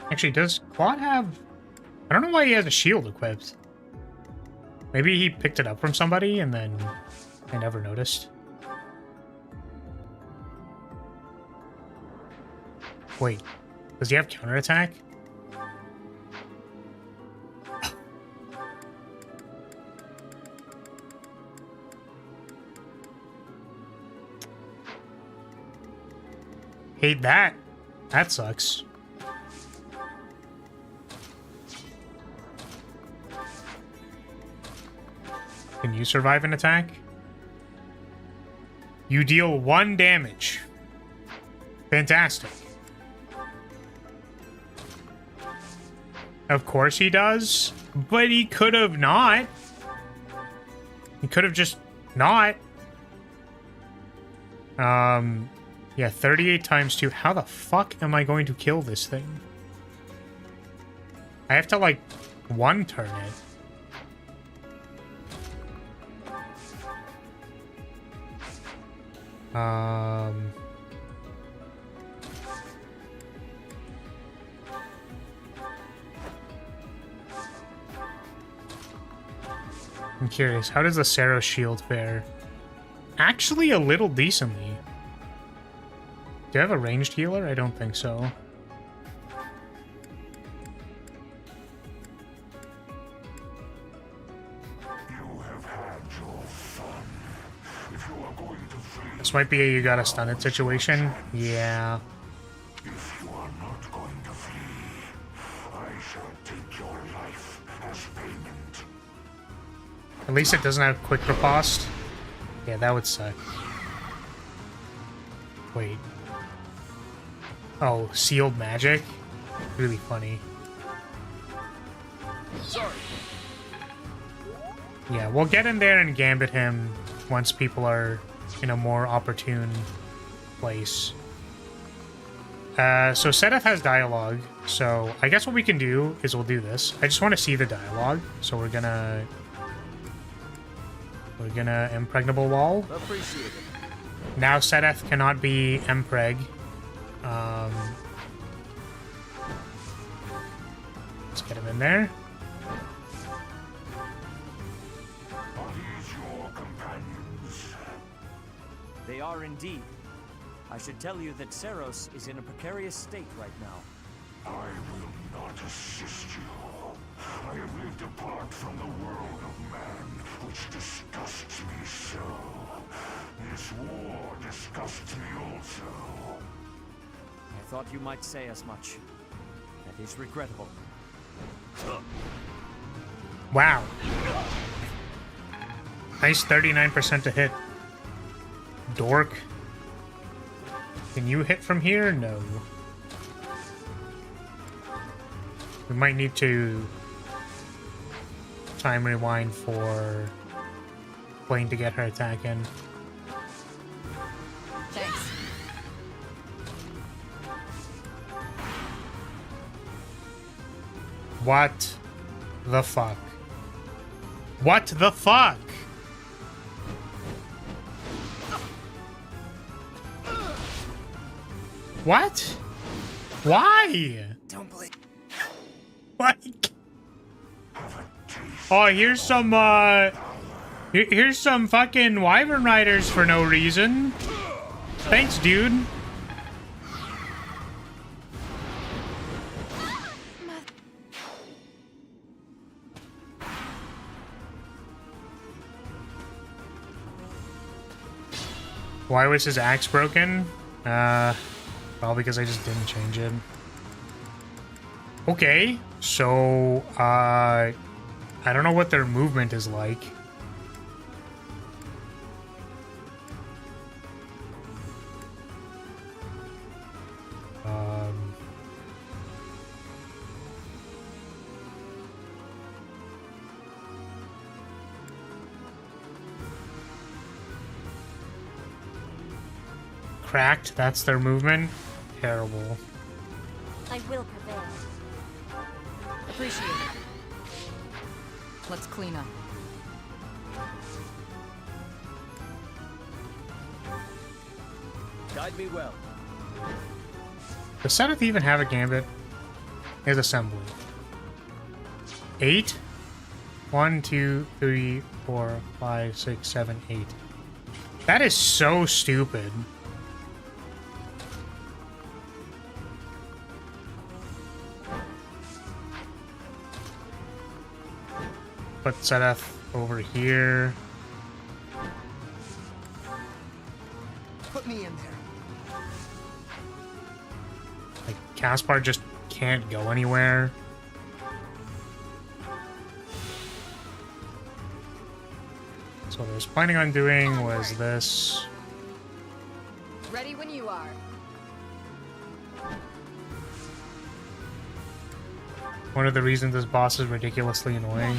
Actually, does Claude have... I don't know why he has a shield equipped. Maybe he picked it up from somebody and then I never noticed. Wait, does he have counterattack? Hate that. That sucks. Can you survive an attack? You deal 1 damage. Fantastic. Of course he does, but he could have not. He could have just not. Yeah, 38 times 2. How the fuck am I going to kill this thing? I have to, like, 1-turn it. I'm curious, how does the Saros shield fare? Actually, a little decently. Do I have a ranged healer? I don't think so. This might be a you gotta stun it situation. Yeah. If you are not going to flee, I shall take your life as payment. At least it doesn't have quick riposte. Yeah, that would suck. Wait. Oh, sealed magic? Really funny. Sorry. Yeah, we'll get in there and gambit him once people are in a more opportune place. So Sedith has dialogue, so I guess what we can do is we'll do this. I just want to see the dialogue, so we're gonna impregnable wall. Appreciate it. Now Sedith cannot be empreg. Let's get him in there. Are these your companions? They are indeed. I should tell you that Saros is in a precarious state right now. I will not assist you. I have lived apart from the world of man, which disgusts me so. This war disgusts me also. I thought you might say as much. That is regrettable. Wow. Nice 39% to hit. Dork. Can you hit from here? No. We might need to time rewind for Blaine to get her attack in. Thanks. What the fuck? What the fuck? What? Why? Don't believe. Like, oh, here's some here's some fucking wyvern riders for no reason. Thanks, dude. Why was his axe broken? Probably because I just didn't change it. Okay, so, I don't know what their movement is like. Cracked, that's their movement? Terrible. I will prevail. Appreciate it. Let's clean up. Guide me well. Does Zenith even have a gambit? His assembly. 8? 1, 2, 3, 4, 5, 6, 7, 8. That is so stupid. Put Sedith over here. Put me in there. Caspar just can't go anywhere. So what I was planning on doing was this. Ready when you are. One of the reasons this boss is ridiculously annoying.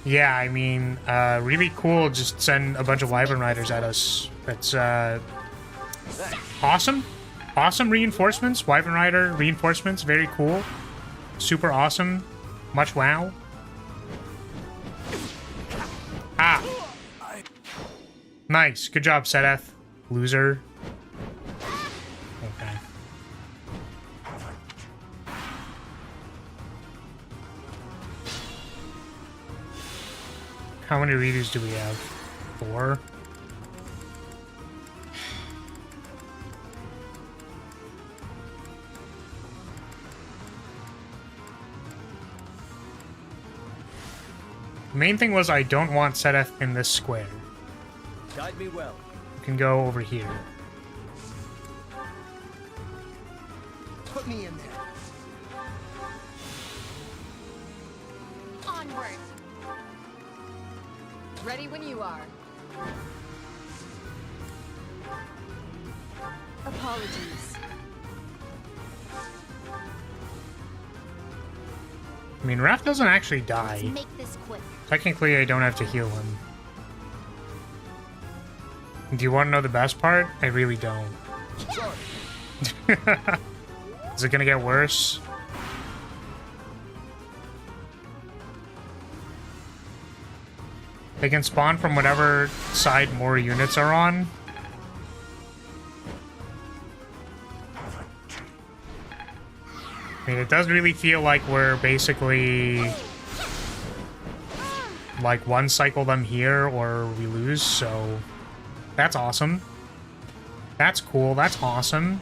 Yeah, I mean, really cool. Just send a bunch of Wyvern Riders at us. That's awesome. Awesome reinforcements. Wyvern Rider reinforcements. Very cool. Super awesome. Much wow. Ah. Nice. Good job, Sedeth. Loser. Okay. How many redos do we have? 4? The main thing was I don't want Sedeth in this square. Guide me well. You can go over here. Put me in there. Onward. Ready when you are. Apologies. I mean, Raph doesn't actually die. Let's make this quick. Technically, I don't have to heal him. Do you want to know the best part? I really don't. Is it gonna get worse? They can spawn from whatever side more units are on. I mean, it does really feel like we're basically like one cycle them here or we lose, so that's awesome. That's cool. That's awesome.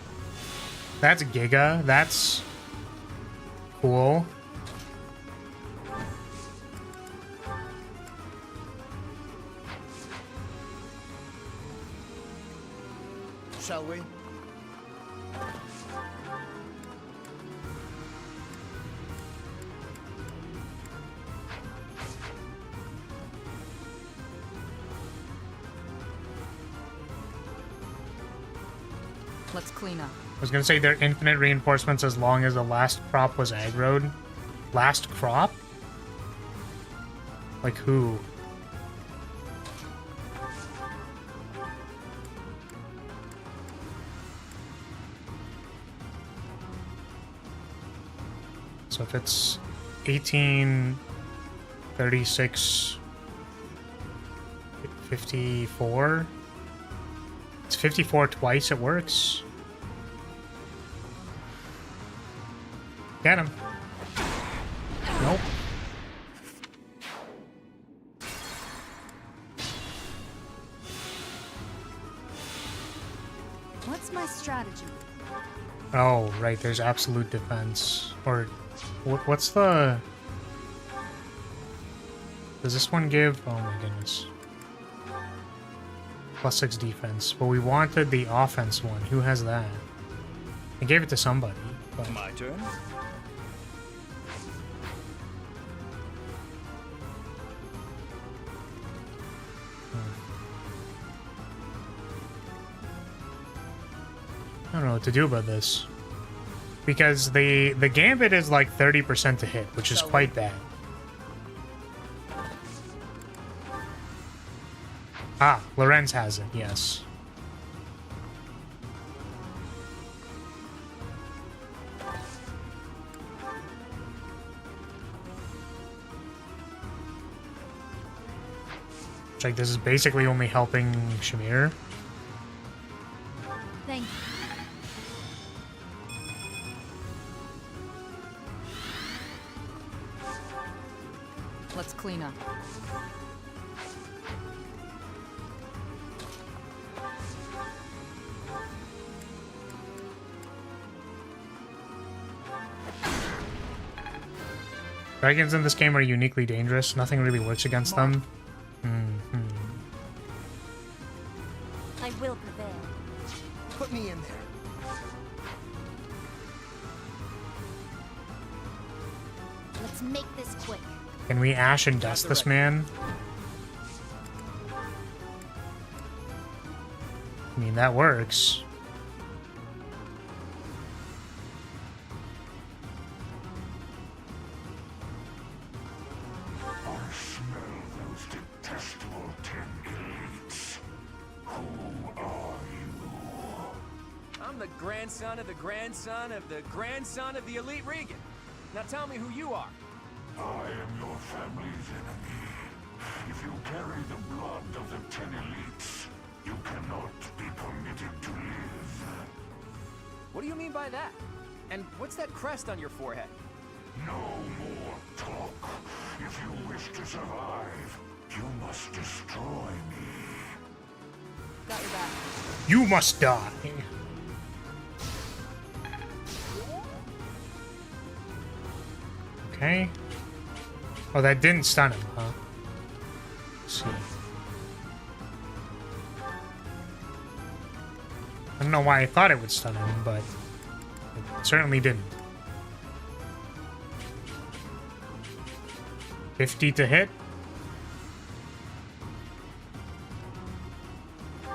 That's Giga. That's cool. Shall we? Let's clean up. I was gonna say they're infinite reinforcements as long as the last crop was aggroed. Last crop? Like who? So if it's 1836 54, it's 54 twice, it works. Get him. Nope. What's my strategy? Oh, right, there's absolute defense. Or, what's the... Does this one give... Oh my goodness. +6 defense. But we wanted the offense one. Who has that? I gave it to somebody. But... My turn? I don't know what to do about this. Because the gambit is like 30% to hit, which is quite bad. Ah, Lorenz has it, yes. It's like this is basically only helping Shamir. Thank you. Let's clean up. Dragons in this game are uniquely dangerous. Nothing really works against them. I will prevail. Put me in there. Let's make this quick. Can we ash and dust this man? I mean, that works. I smell those detestable 10 elites. Who are you? I'm the grandson of the grandson of the grandson of the elite Regan. Now tell me who you are. I am your family's enemy. If you carry the blood of the 10 elites, you cannot be permitted to live. What do you mean by that? And what's that crest on your forehead? No more talk. If you wish to survive, you must destroy me. Got your back. You must die. Okay. Oh, that didn't stun him, huh? Let's see. I don't know why I thought it would stun him, but it certainly didn't. 50 to hit.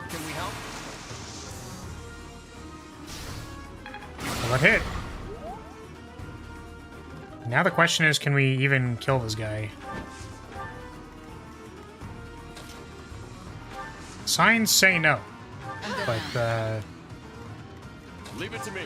Can we help? What hit? Now the question is, can we even kill this guy? Signs say no, but Leave it to me.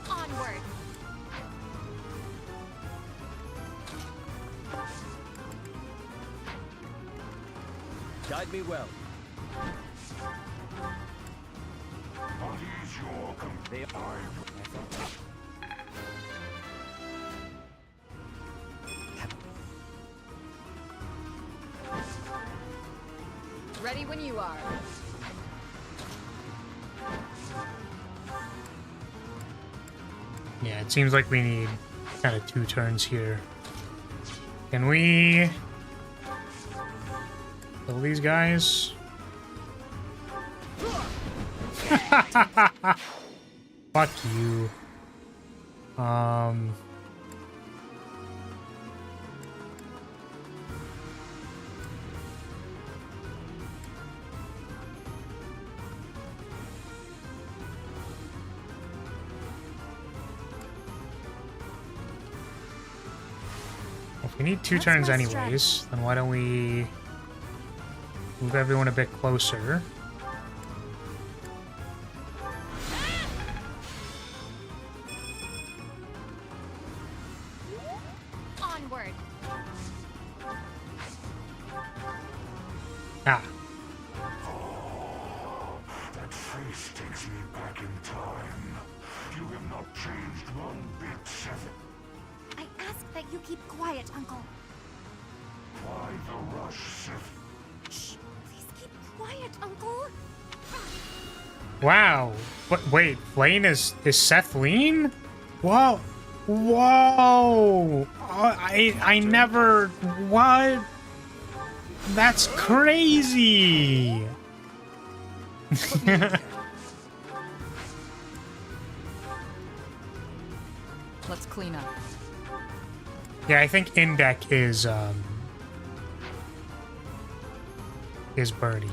Onward. Guide me well. What is your They are. Ready when you are. yeah, it seems like we need kind of 2 turns here. Can we kill these guys? Fuck you. If we need 2 What's turns my anyways, strategy? then why don't we move everyone a bit closer? Onward. Ah, That face takes me back in time. You have not changed one bit, Seven. I ask that you keep quiet, Uncle. Why the rush, Seven? Shh. Please keep quiet, Uncle. wow. What? Wait, Blaine is Seth lean? Whoa, whoa! I never. What? That's crazy. Let's clean up. Yeah, I think in deck is Birdie.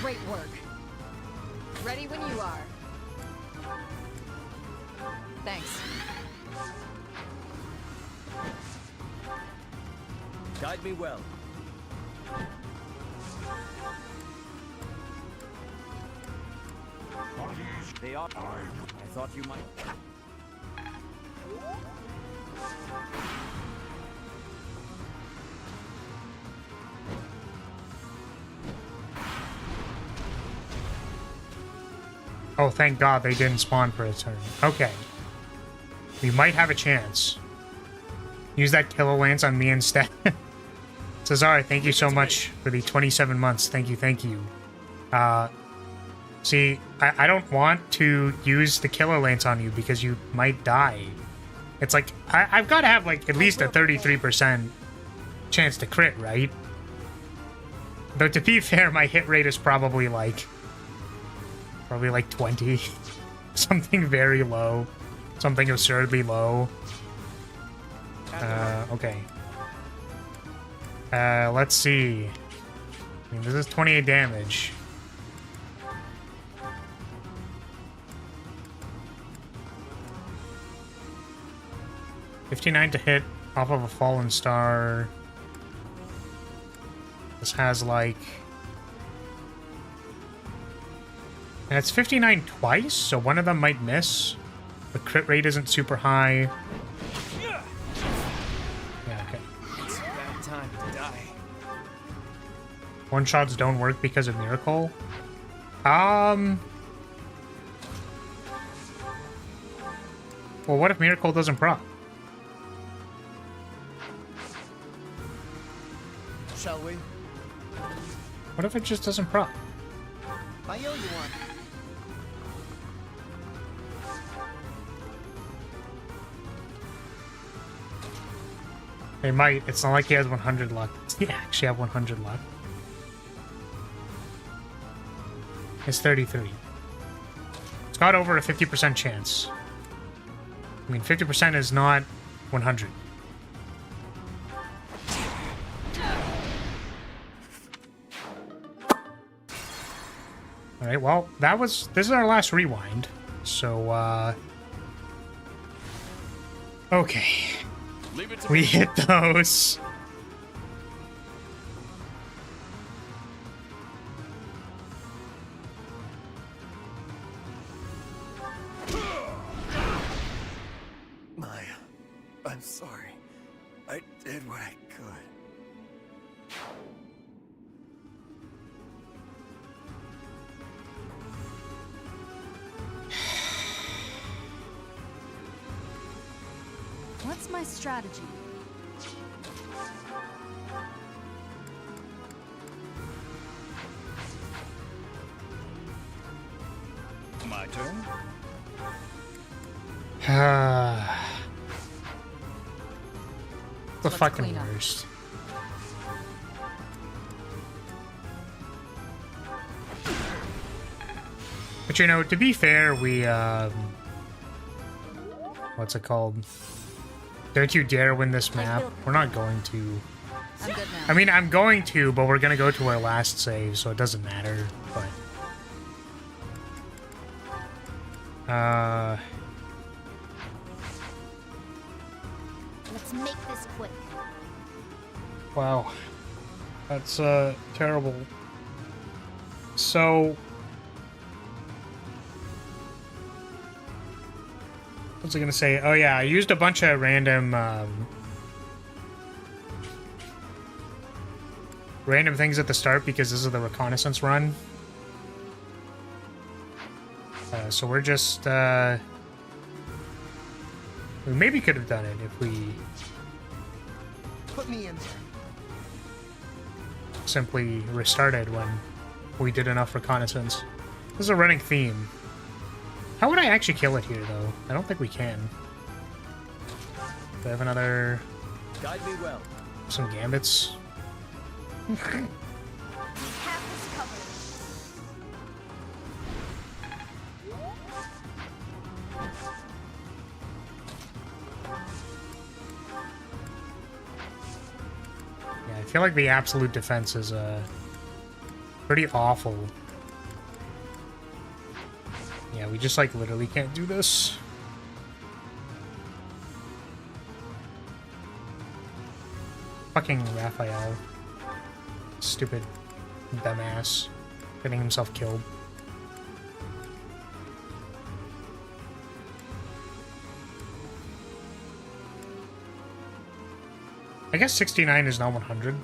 Great work. Ready when you are. Thanks. Guide me well. What is They are. I thought you might. Oh, thank God they didn't spawn for a turn. Okay. We might have a chance. Use that killer lance on me instead. Cesar, thank you so much for the 27 months. Thank you, thank you. See, I don't want to use the killer lance on you because you might die. It's like, I've got to have like at least a 33% chance to crit, right? Though to be fair, my hit rate is probably like 20. Something very low. Something absurdly low. Okay. Let's see. I mean, this is 28 damage. $59 to hit off of a fallen star. This has like... And it's 59 twice, so one of them might miss. The crit rate isn't super high. Yeah, okay. It's a bad time to die. One-shots don't work because of Miracle. Well, what if Miracle doesn't proc? Shall we? What if it just doesn't proc? I owe you one. They might. It's not like he has 100 luck. He actually have 100 luck. It's 33. It's got over a 50% chance. I mean, 50% is not 100. Alright, well, this is our last rewind. So, okay. We hit those. Maya, I'm sorry. I did what I could. What's my strategy? My turn? The Let's fucking clean up. worst. But you know, to be fair, we what's it called? Don't you dare win this map. We're not going to. I'm good now. I mean, I'm going to, but we're gonna go to our last save, so it doesn't matter. But Let's make this quick. wow, that's terrible. So, what was I gonna say? Oh yeah, I used a bunch of random random things at the start because this is the reconnaissance run. So we're just we maybe could have done it if we Put me in there. simply restarted when we did enough reconnaissance. This is a running theme. How would I actually kill it here, though? I don't think we can. Do I have another... Guide me well. some gambits? We have this covered. Yeah, I feel like the absolute defense is pretty awful. Yeah, we just like literally can't do this. Fucking Raphael. Stupid dumbass. Getting himself killed. I guess 69 is not 100.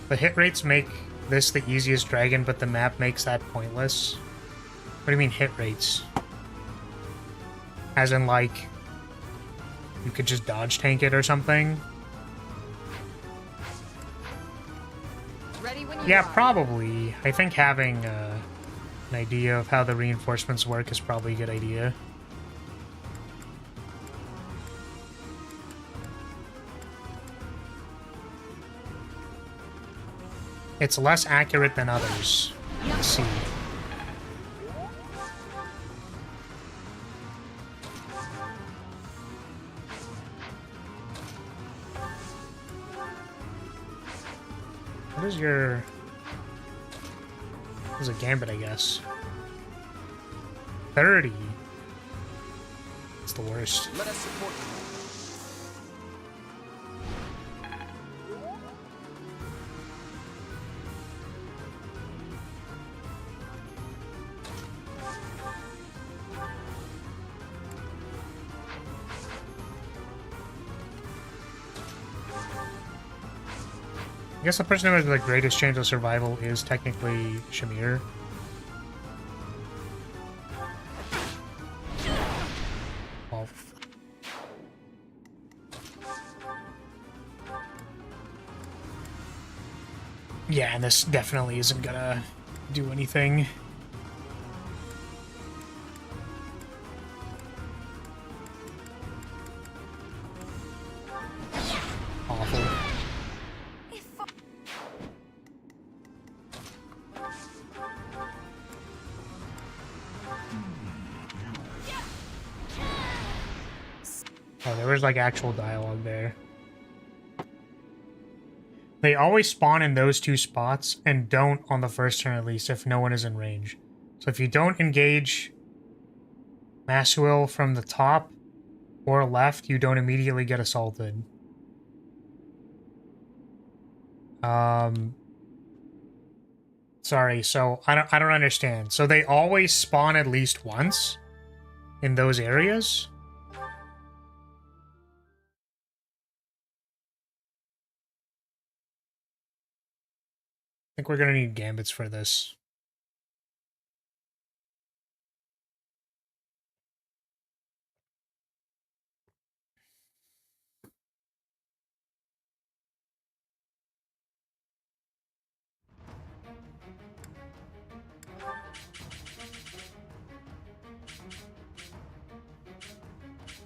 The hit rates make this the easiest dragon, but the map makes that pointless. What do you mean hit rates? As in, like, you could just dodge tank it or something? Ready when you Yeah, are. probably. I think having an idea of how the reinforcements work is probably a good idea. It's less accurate than others. Let's see. What is your... This is a gambit, I guess. 30. It's the worst. Let us support you. I guess the person who has the greatest chance of survival is technically Shamir. Well. Yeah, and this definitely isn't gonna do anything. Awful. Oh, there was like actual dialogue there. They always spawn in those two spots and don't on the first turn at least if no one is in range. So if you don't engage Masuil from the top or left, you don't immediately get assaulted. Sorry, so I don't understand. So they always spawn at least once in those areas? I think we're gonna need gambits for this.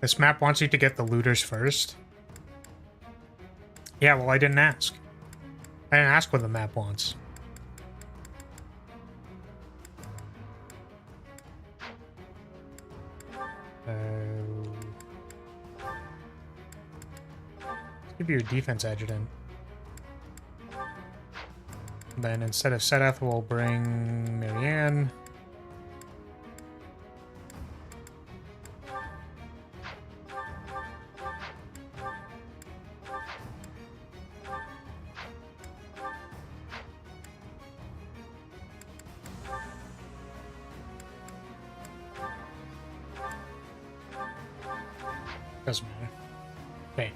This map wants you to get the looters first. Yeah, well, I didn't ask. I didn't ask what the map wants. Let's give you a defense adjutant. Then instead of Seth, we'll bring Marianne. Doesn't matter. Okay.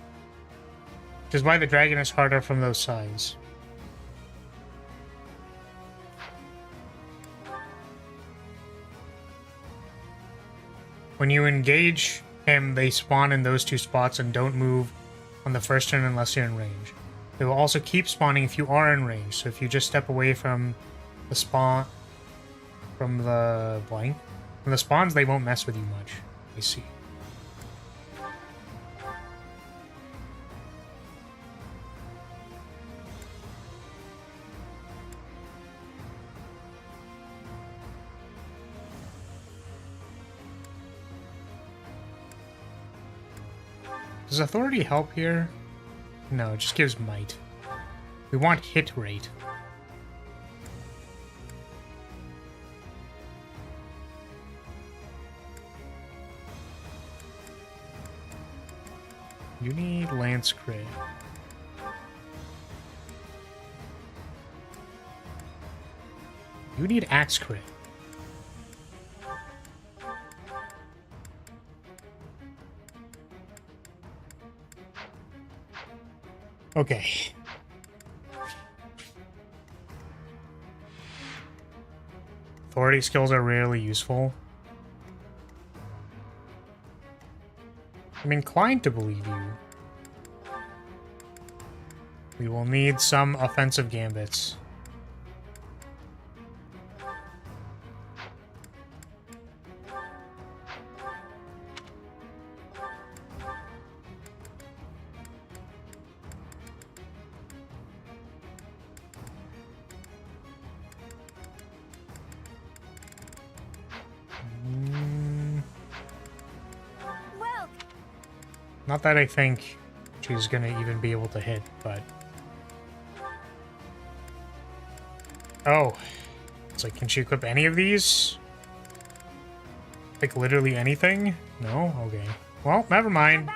Which is why the dragon is harder from those sides. When you engage him, they spawn in those two spots and don't move on the first turn unless you're in range. They will also keep spawning if you are in range. So if you just step away from the spawn, from the blank, from the spawns, they won't mess with you much. I see. Does authority help here? No, it just gives might. We want hit rate. You need lance crit. You need axe crit. Okay. Authority skills are rarely useful. I'm inclined to believe you. We will need some offensive gambits. Not that I think she's gonna even be able to hit, but... Oh. It's like, can she equip any of these? Like, literally anything? No? Okay. Well, never mind.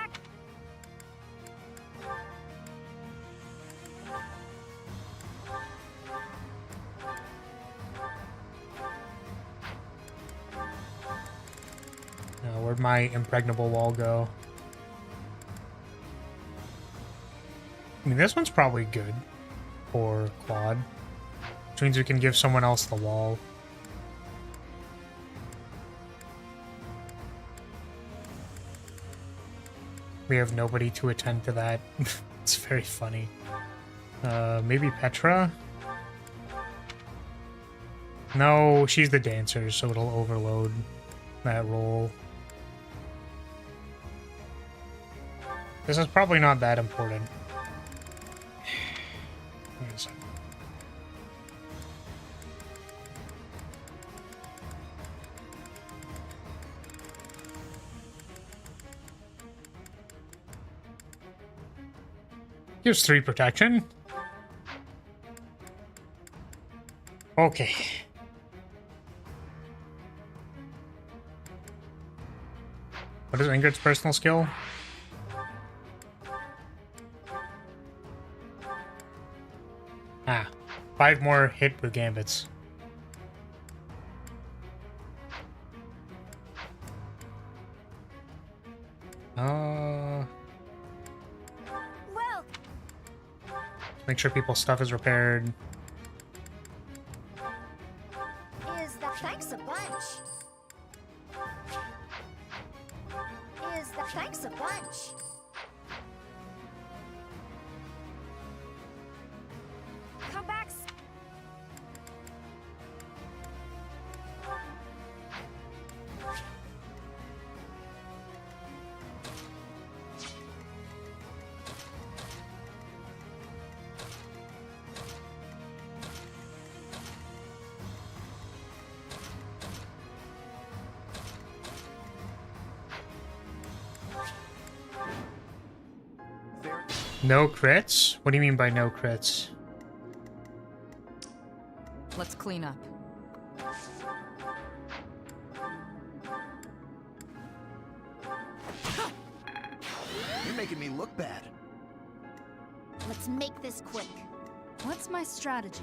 Where'd my impregnable wall go? I mean, this one's probably good for Claude. Which means we can give someone else the wall. We have nobody to attend to that. It's very funny. Maybe Petra? No, she's the dancer, so it'll overload that role. This is probably not that important. Wait a second. Here's 3 protection. Okay. What is Ingrid's personal skill? Ah, 5 more hit with gambits. Make sure people's stuff is repaired. Thanks a bunch. Thanks a bunch. Come back. No crits? What do you mean by no crits? Let's clean up. You're making me look bad. Let's make this quick. What's my strategy?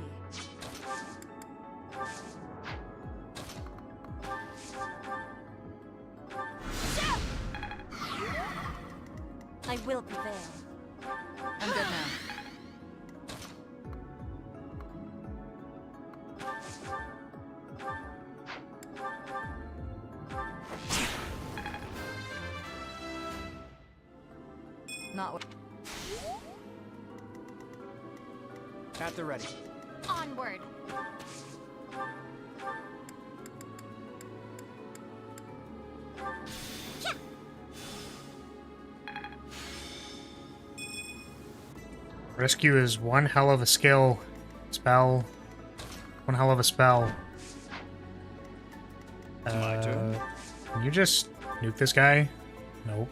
I will prevail. I'm good now. Not At the ready. Onward. Rescue is one hell of a skill. Spell. One hell of a spell. My turn. Can you just nuke this guy? Nope.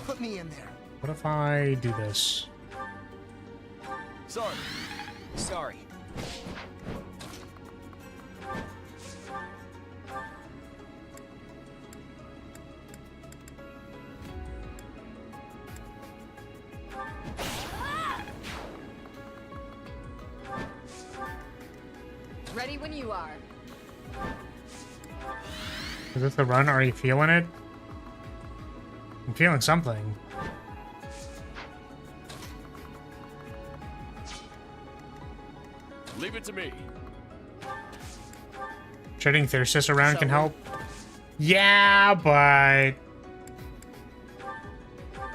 Put me in there. What if I do this? Sorry. ready when you are. Is this the run? Are you feeling it? I'm feeling something. Leave it to me. Shedding Thyrsus around can help. Yeah, but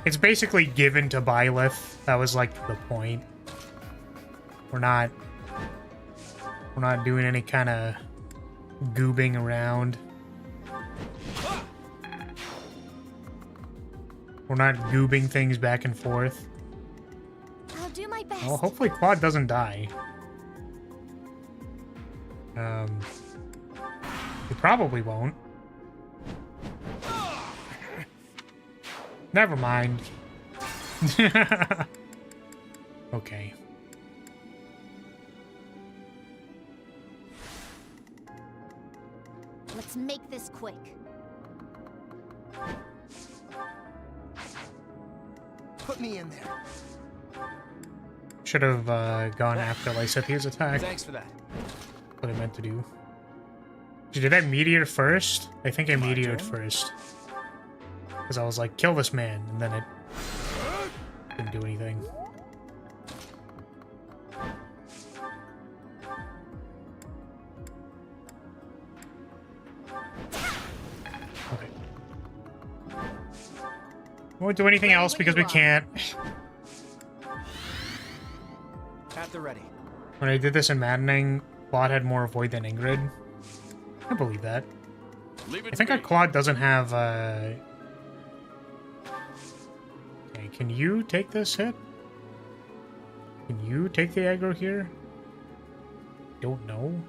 it's basically given to Byleth. That was like the point. We're not doing any kind of goobing around. We're not goobing things back and forth. I'll do my best. Well, hopefully Claude doesn't die. He probably won't. Never mind. Okay. Let's make this quick. Put me in there. Should have gone after Lysithia's attack. Thanks for that. What I meant to do. Did I meteor first? I think I meteored first. Because I was like, kill this man, and then it didn't do anything. Okay. We won't do anything else because we can't. At the ready. When I did this in Maddening, Claude had more Void than Ingrid. I believe that. I think our Claude doesn't have, Okay, can you take this hit? Can you take the aggro here? Don't know.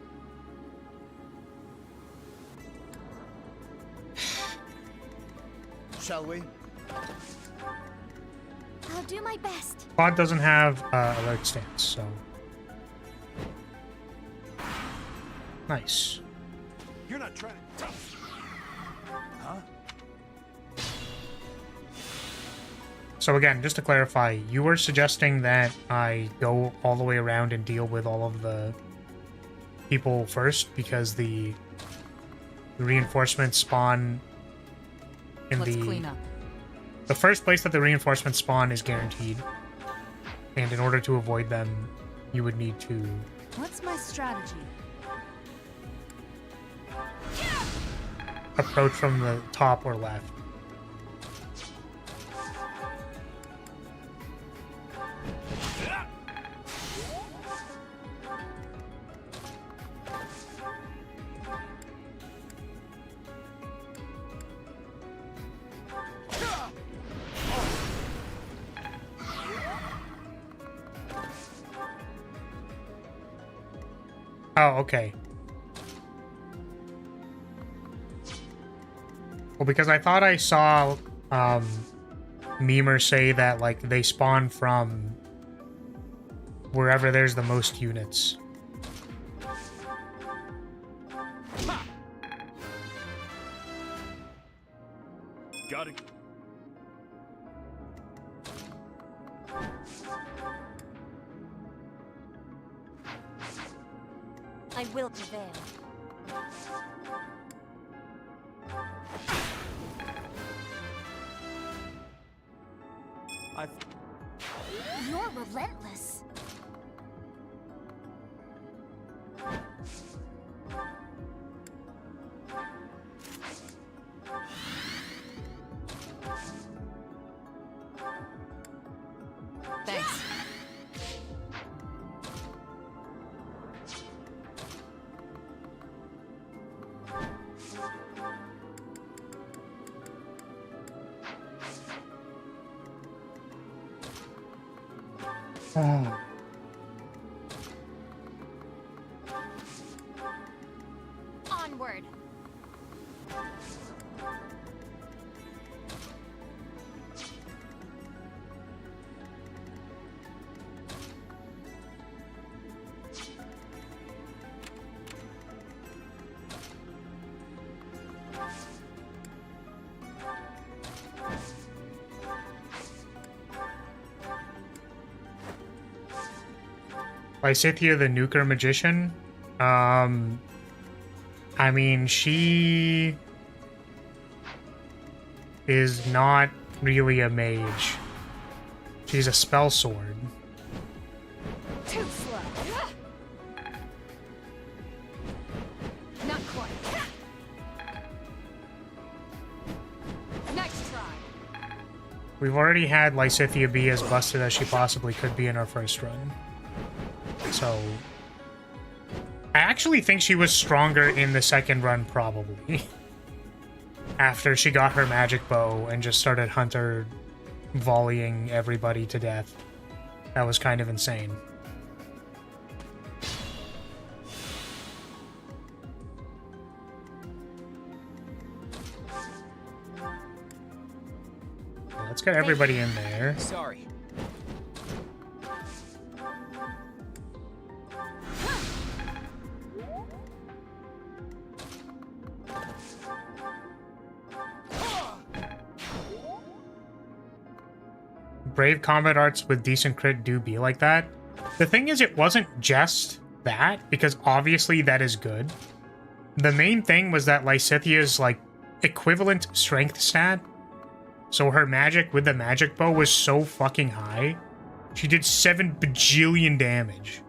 Shall we? I'll do my best. Claude doesn't have alert stance, so... Nice. You're not trying to... Huh? So again, just to clarify, you were suggesting that I go all the way around and deal with all of the people first because the reinforcements spawn in the first place that the reinforcements spawn is guaranteed, and in order to avoid them, you would need to... What's my strategy? approach from the top or left. Oh, okay. Well, because I thought I saw Memer say that, like, they spawn from wherever there's the most units. Got it. I will prevail. You're relentless. Thanks. Onward. Lysithia, the Nuker Magician. I mean, she is not really a mage. She's a spell sword. Too slow. We've already had Lysithea be as busted as she possibly could be in our first run. So... I actually think she was stronger in the second run, probably. After she got her magic bow and just started Hunter volleying everybody to death. That was kind of insane. Let's get everybody in there. Sorry. Brave combat arts with decent crit do be like that. The thing is, it wasn't just that, because obviously that is good. The main thing was that Lysithea's, like, equivalent strength stat, so her magic with the magic bow was so fucking high, she did 7 bajillion damage.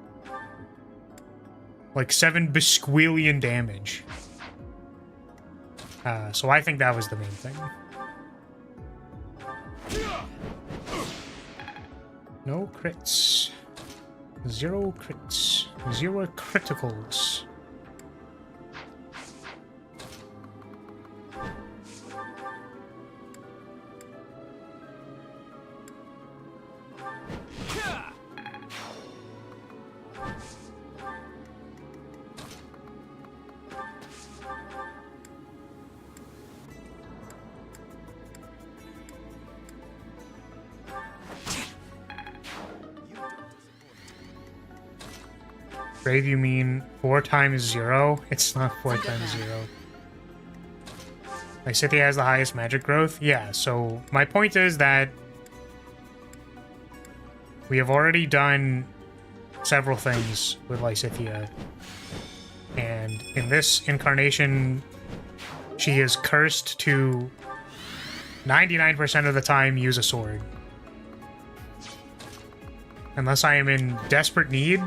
Like, 7 bisquillion damage. So I think that was the main thing. No crits. 0 crits. 0 criticals. Brave, you mean 4 times 0? It's not 4 times 0. Lysithea has the highest magic growth? Yeah, so my point is that we have already done several things with Lysithea. And in this incarnation, she is cursed to 99% of the time use a sword. Unless I am in desperate need,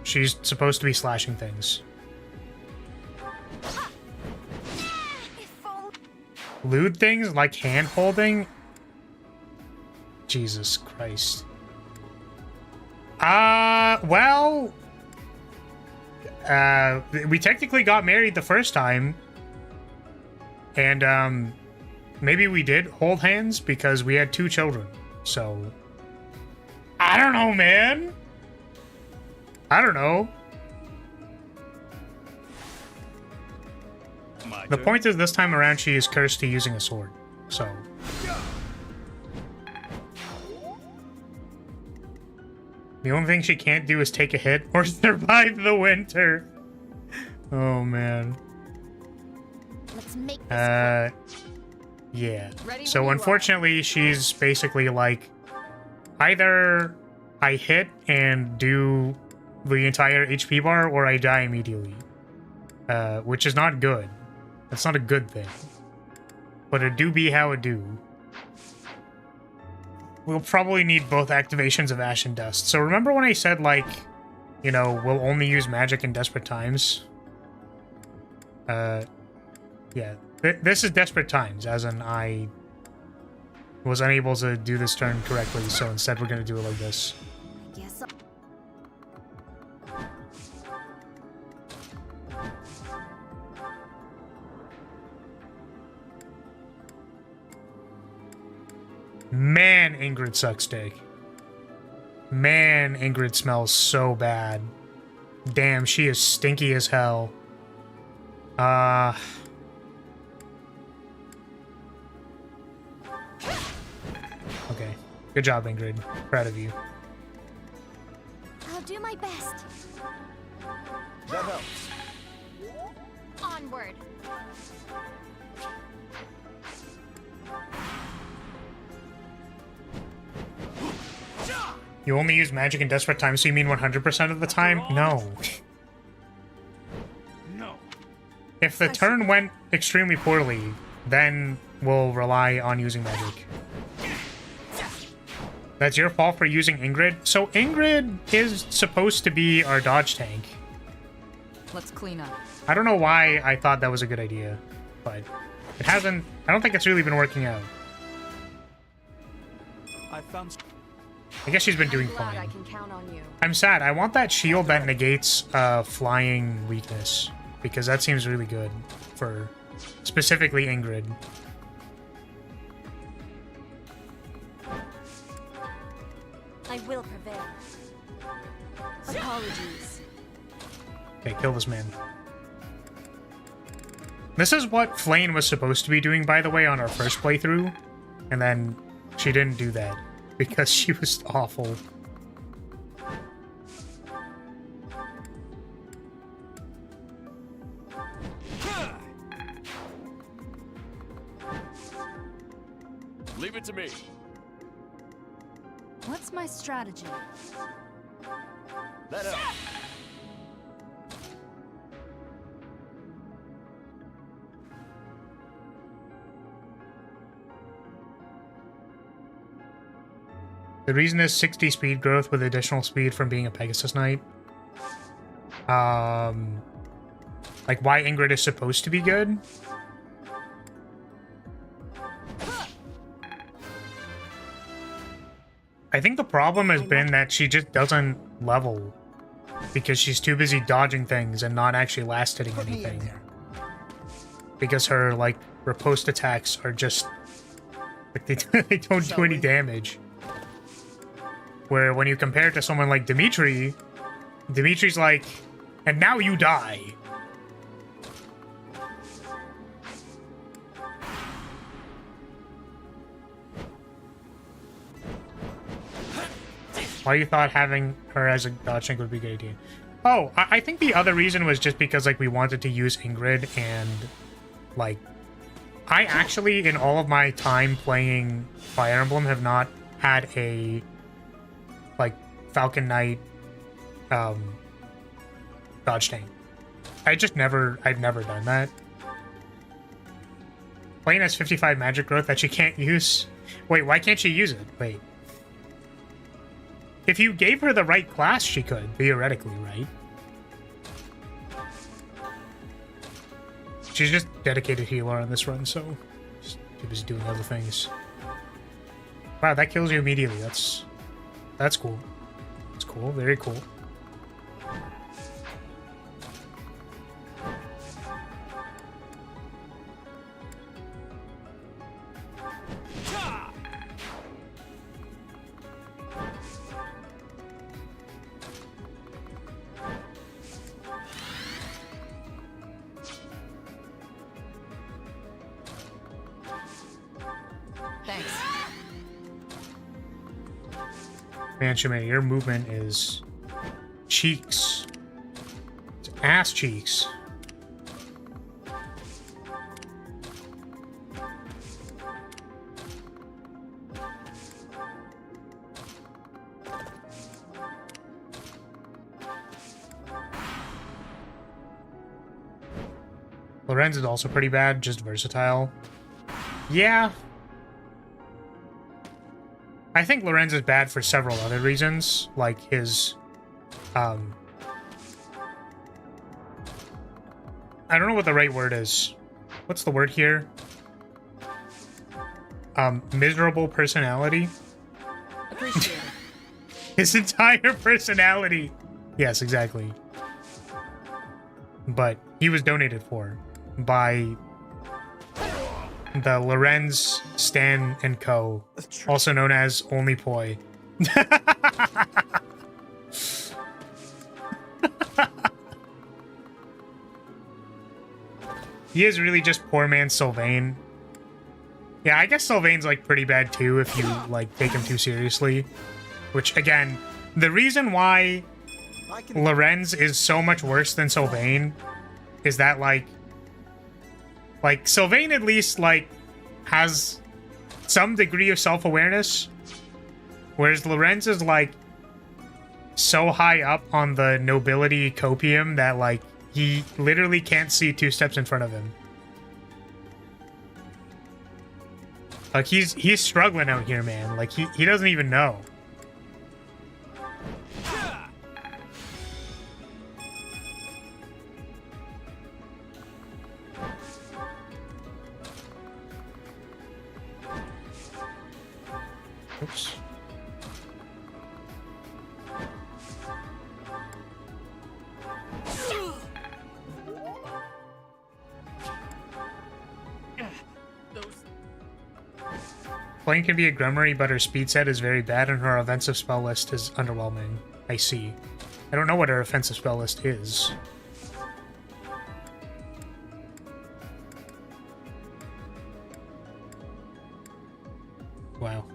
she's supposed to be slashing things. Lewd things like hand-holding? Jesus Christ. Well... we technically got married the first time. And, maybe we did hold hands because we had 2 children. So... I don't know, man! I don't know. The point is, this time around, she is cursed to using a sword. So... the only thing she can't do is take a hit or survive the winter. Oh, man. Let's make this yeah. Ready So, when you unfortunately, she's basically like... either I hit and do the entire HP bar, or I die immediately. Which is not good. That's not a good thing. But it do be how it do. We'll probably need both activations of Ash and Dust. So remember when I said, like, you know, we'll only use magic in desperate times? Yeah. This is desperate times, as in I was unable to do this turn correctly, so instead we're gonna do it like this. Yes. Man, Ingrid sucks dick. Man, Ingrid smells so bad. Damn, she is stinky as hell. Okay, good job, Ingrid. Proud of you. I'll do my best. That helps. Onward. You only use magic in desperate times, so you mean 100% of the time? No. No. If the turn went extremely poorly, then we'll rely on using magic. That's your fault for using Ingrid? So Ingrid is supposed to be our dodge tank. Let's clean up. I don't know why I thought that was a good idea, but it hasn't... I don't think it's really been working out. I found. I guess she's been doing I'm glad I fine. can count on you. I'm sad. I want that shield that negates flying weakness, because that seems really good for specifically Ingrid. I will prevail. Apologies. Okay, kill this man. This is what Flane was supposed to be doing, by the way, on our first playthrough. And then she didn't do that because she was awful. Leave it to me. What's my strategy? Let up. The reason is 60 speed growth with additional speed from being a Pegasus Knight. Like why Ingrid is supposed to be good. I think the problem has been that she just doesn't level because she's too busy dodging things and not actually last hitting anything. Because her like riposte attacks are just like they don't do any damage. Where when you compare it to someone like Dimitri, Dimitri's like, and now you die. Why you thought having her as a dodge tank would be a good idea? Oh, I think the other reason was just because like we wanted to use Ingrid, and like I actually in all of my time playing Fire Emblem have not had a like Falcon Knight dodge tank. I've never done that. Flane has 55 magic growth that she can't use. Wait, why can't she use it? Wait. If you gave her the right class, she could, theoretically, right? She's just dedicated healer on this run, so just too busy doing other things. Wow, that kills you immediately. That's cool. That's cool. Very cool. Thanks. Man, Shimei, your movement is cheeks. It's ass cheeks. Lorenz is also pretty bad, just versatile. Yeah. I think Lorenz is bad for several other reasons, like his, I don't know what the right word is. What's the word here? Miserable personality. Appreciate it. His entire personality. Yes, exactly. But he was donated for by the Lorenz, Stan, and Co., also known as Only Poi. He is really just poor man Sylvain. Yeah, I guess Sylvain's like pretty bad too if you like take him too seriously. Which again, the reason why Lorenz is so much worse than Sylvain is that like Sylvain at least like has some degree of self-awareness, whereas Lorenz is like so high up on the nobility copium that like he literally can't see 2 steps in front of him. Like he's struggling out here, man. Like he doesn't even know. Oops. Blaine can be a grummery, but her speed set is very bad and her offensive spell list is underwhelming. I see. I don't know what her offensive spell list is. Wow.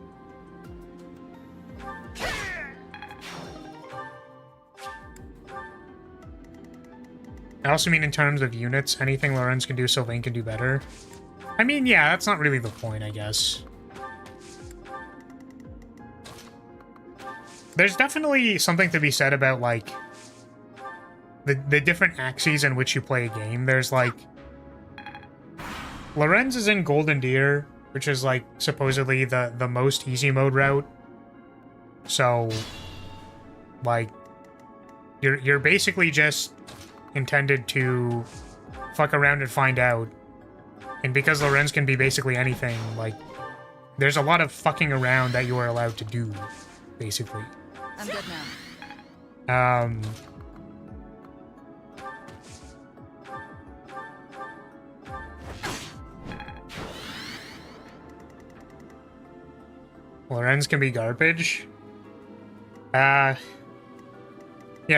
I also mean in terms of units, anything Lorenz can do, Sylvain can do better. I mean, yeah, that's not really the point, I guess. There's definitely something to be said about, like, the different axes in which you play a game. There's, like... Lorenz is in Golden Deer, which is, like, supposedly the most easy mode route. So, like, you're basically just intended to fuck around and find out. And because Lorenz can be basically anything, like, there's a lot of fucking around that you are allowed to do, basically. I'm good now. Lorenz can be garbage. Yeah,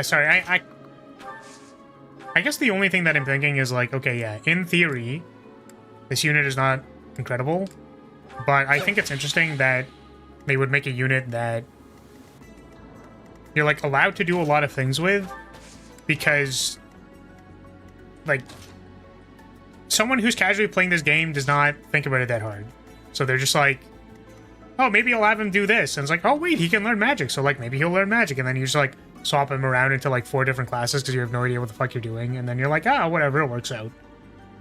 sorry, I guess the only thing that I'm thinking is, like, okay, yeah, in theory, this unit is not incredible, but I think it's interesting that they would make a unit that you're, like, allowed to do a lot of things with, because, like, someone who's casually playing this game does not think about it that hard. So they're just like, oh, maybe I'll have him do this. And it's like, oh, wait, he can learn magic. So, like, maybe he'll learn magic. And then you just, like, swap him around into, like, 4 different classes because you have no idea what the fuck you're doing. And then you're like, ah, whatever, it works out.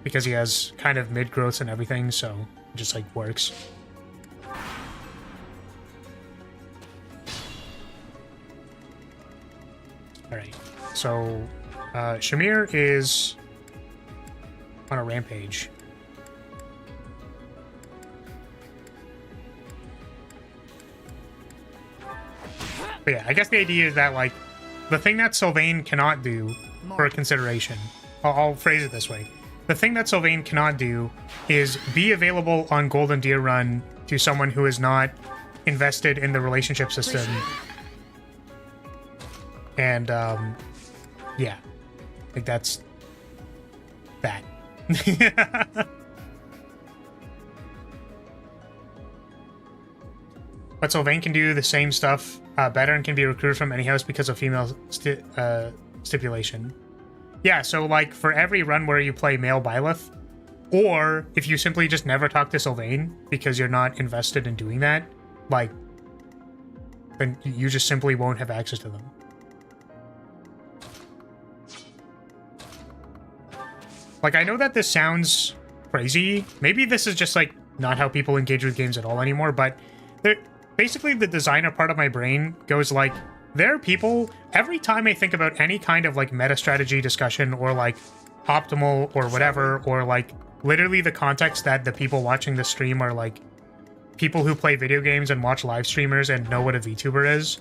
Because he has kind of mid-growths and everything, so it just, like, works. Alright, so Shamir is on a rampage. But yeah, I guess the idea is that, like, the thing that Sylvain cannot do for consideration, I'll phrase it this way. The thing that Sylvain cannot do is be available on Golden Deer Run to someone who is not invested in the relationship system. And, yeah. Like, that's that. But Sylvain can do the same stuff better and can be recruited from any house because of female stipulation. Yeah, so, like, for every run where you play male Byleth, or if you simply just never talk to Sylvain because you're not invested in doing that, like, then you just simply won't have access to them. Like, I know that this sounds crazy. Maybe this is just, like, not how people engage with games at all anymore, but basically the designer part of my brain goes like, there are people, every time I think about any kind of, like, meta strategy discussion or, like, optimal or whatever, or, like, literally the context that the people watching the stream are, like, people who play video games and watch live streamers and know what a VTuber is.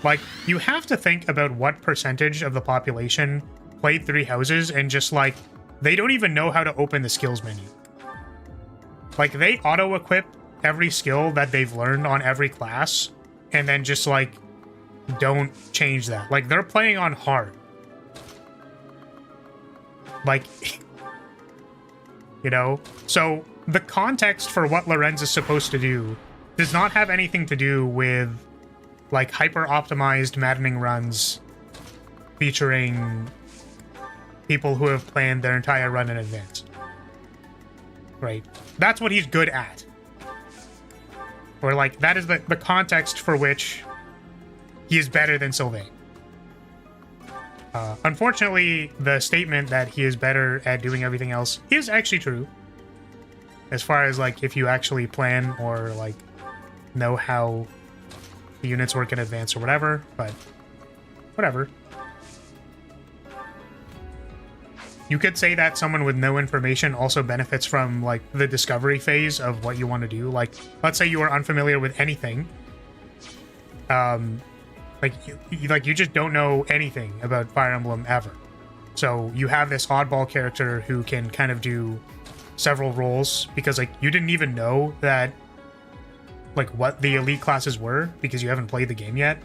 Like, you have to think about what percentage of the population played 3 houses and just, like, they don't even know how to open the skills menu. Like, they auto-equip every skill that they've learned on every class and then just, like, don't change that. Like, they're playing on hard. Like, you know? So, the context for what Lorenz is supposed to do does not have anything to do with, like, hyper-optimized Maddening runs featuring people who have planned their entire run in advance. Right? That's what he's good at. Or, like, that is the context for which he is better than Sylvain. Unfortunately, the statement that he is better at doing everything else is actually true. As far as, like, if you actually plan or, like, know how the units work in advance or whatever, but whatever. You could say that someone with no information also benefits from, like, the discovery phase of what you want to do. Like, let's say you are unfamiliar with anything. Like you just don't know anything about Fire Emblem ever. So you have this oddball character who can kind of do several roles because, like, you didn't even know that, like what the elite classes were because you haven't played the game yet.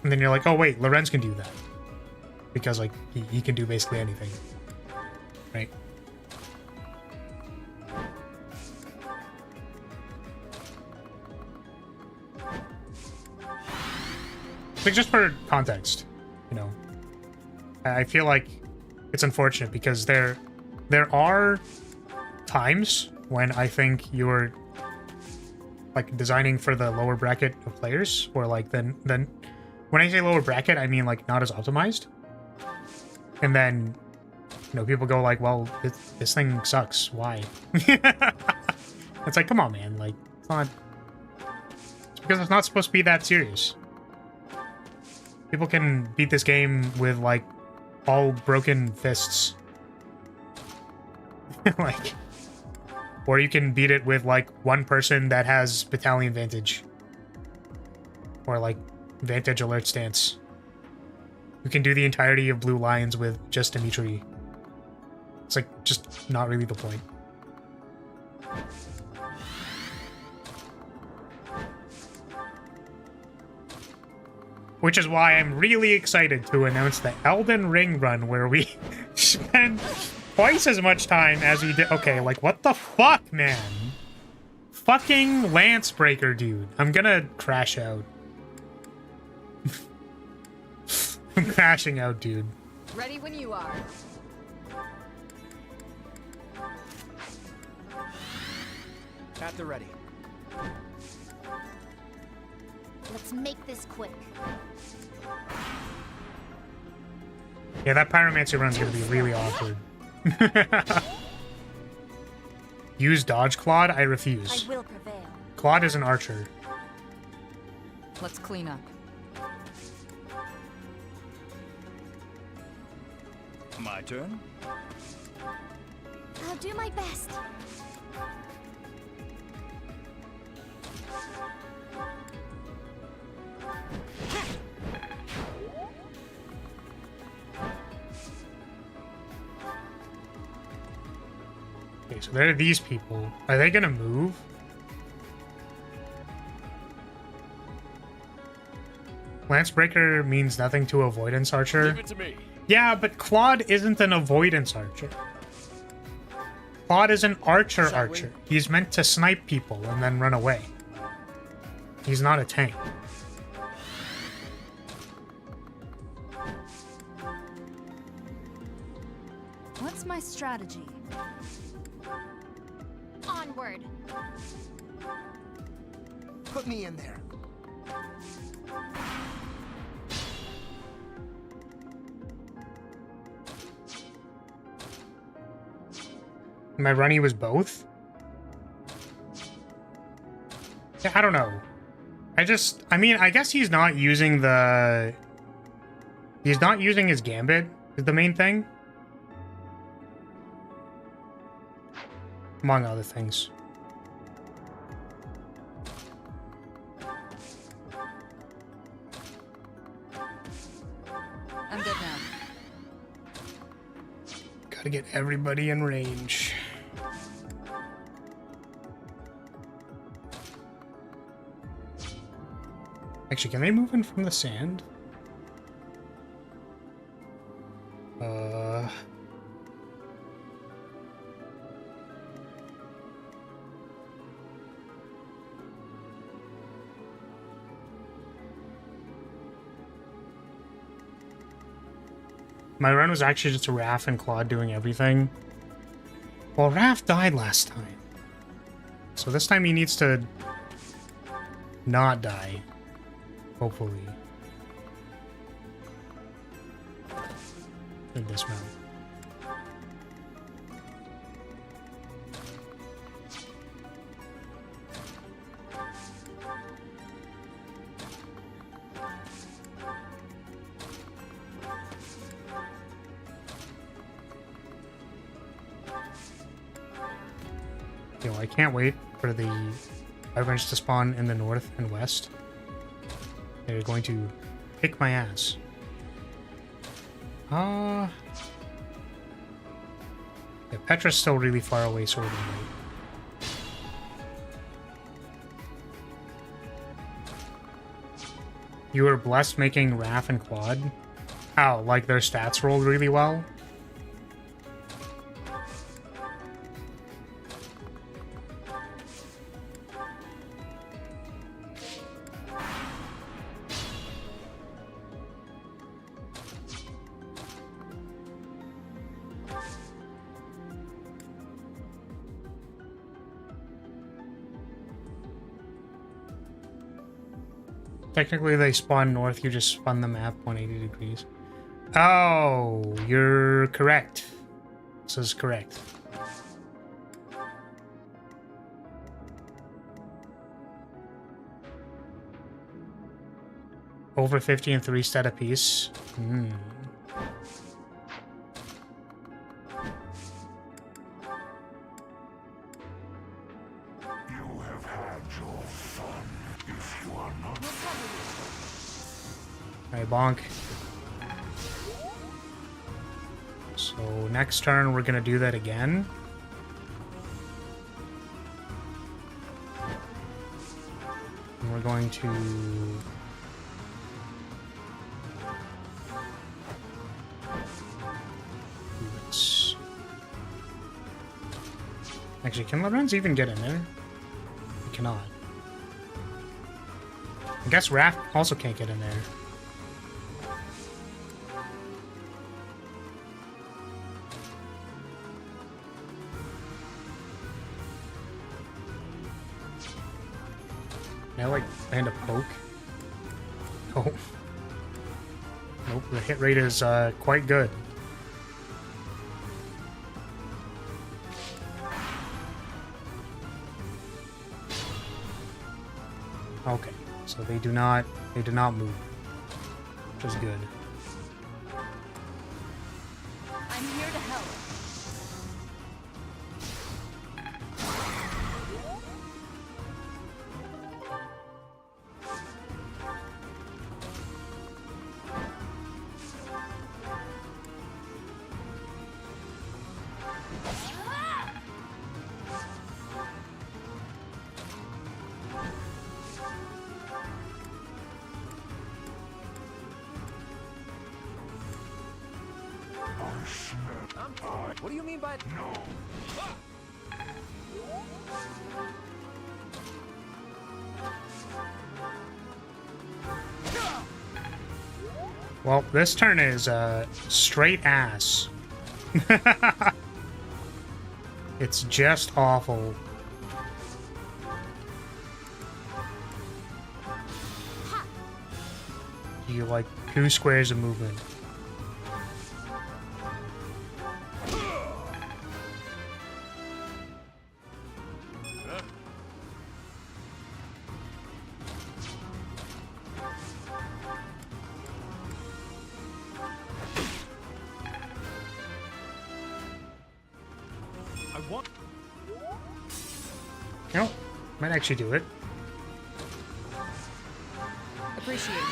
And then you're like, oh wait, Lorenz can do that. Because like he can do basically anything. Right? Like just for context, you know. I feel like it's unfortunate because there are times when I think you're like designing for the lower bracket of players, or like then when I say lower bracket, I mean like not as optimized. And then, you know, people go like, well, this thing sucks. Why? It's like, come on, man. Like, it's not... It's because it's not supposed to be that serious. People can beat this game with, like, all broken fists. Like... Or you can beat it with, like, one person that has battalion vantage. Or, like, vantage alert stance. You can do the entirety of Blue Lions with just Dimitri. It's, like, just not really the point. Which is why I'm really excited to announce the Elden Ring run, where we spend twice as much time as we did. Okay, like, what the fuck, man? Fucking Lancebreaker, dude. I'm gonna crash out. I'm crashing out, dude. Ready when you are. At the ready. Let's make this quick. Yeah, that Pyromancy run's gonna be really awkward. Use dodge Claude? I refuse. I will prevail. Claude is an archer. Let's clean up. My turn? I'll do my best. Okay, so there are these people. Are they gonna move? Lancebreaker means nothing to avoidance archer. Leave it to me. Yeah, but Claude isn't an avoidance archer. Claude is an archer. He's meant to snipe people and then run away. He's not a tank. What's my strategy? Onward. Put me in there. My runny was both? Yeah, I don't know. I mean, I guess he's not using the... He's not using his gambit, is the main thing. Among other things. I'm good now. Gotta get everybody in range. Actually, can they move in from the sand? My run was actually just Raph and Claude doing everything. Well, Raph died last time. So this time he needs to not die. Hopefully. In this mount. Yo, I can't wait for the Ivers to spawn in the north and west. They're going to kick my ass. Yeah, Petra's still really far away, sort of. You were blessed making Raph and Claude? Oh, like their stats rolled really well? Technically, they spawn north, you just spun the map 180 degrees. Oh, you're correct. This is correct. Over 50 and 3 stat apiece. Hmm. You have had your fun. If you are not Alright, bonk. So next turn we're gonna do that again. And we're going to do this. Actually, can Lorenz even get in there? He cannot. I guess Raph also can't get in there. Can I, like, land a poke? Oh. Nope, the hit rate is quite good. Okay, so they do not move, which is good. I'm here to help. What do you mean by no? Well, this turn is straight ass. It's just awful. You like 2 squares of movement. No, might actually do it. Appreciate it.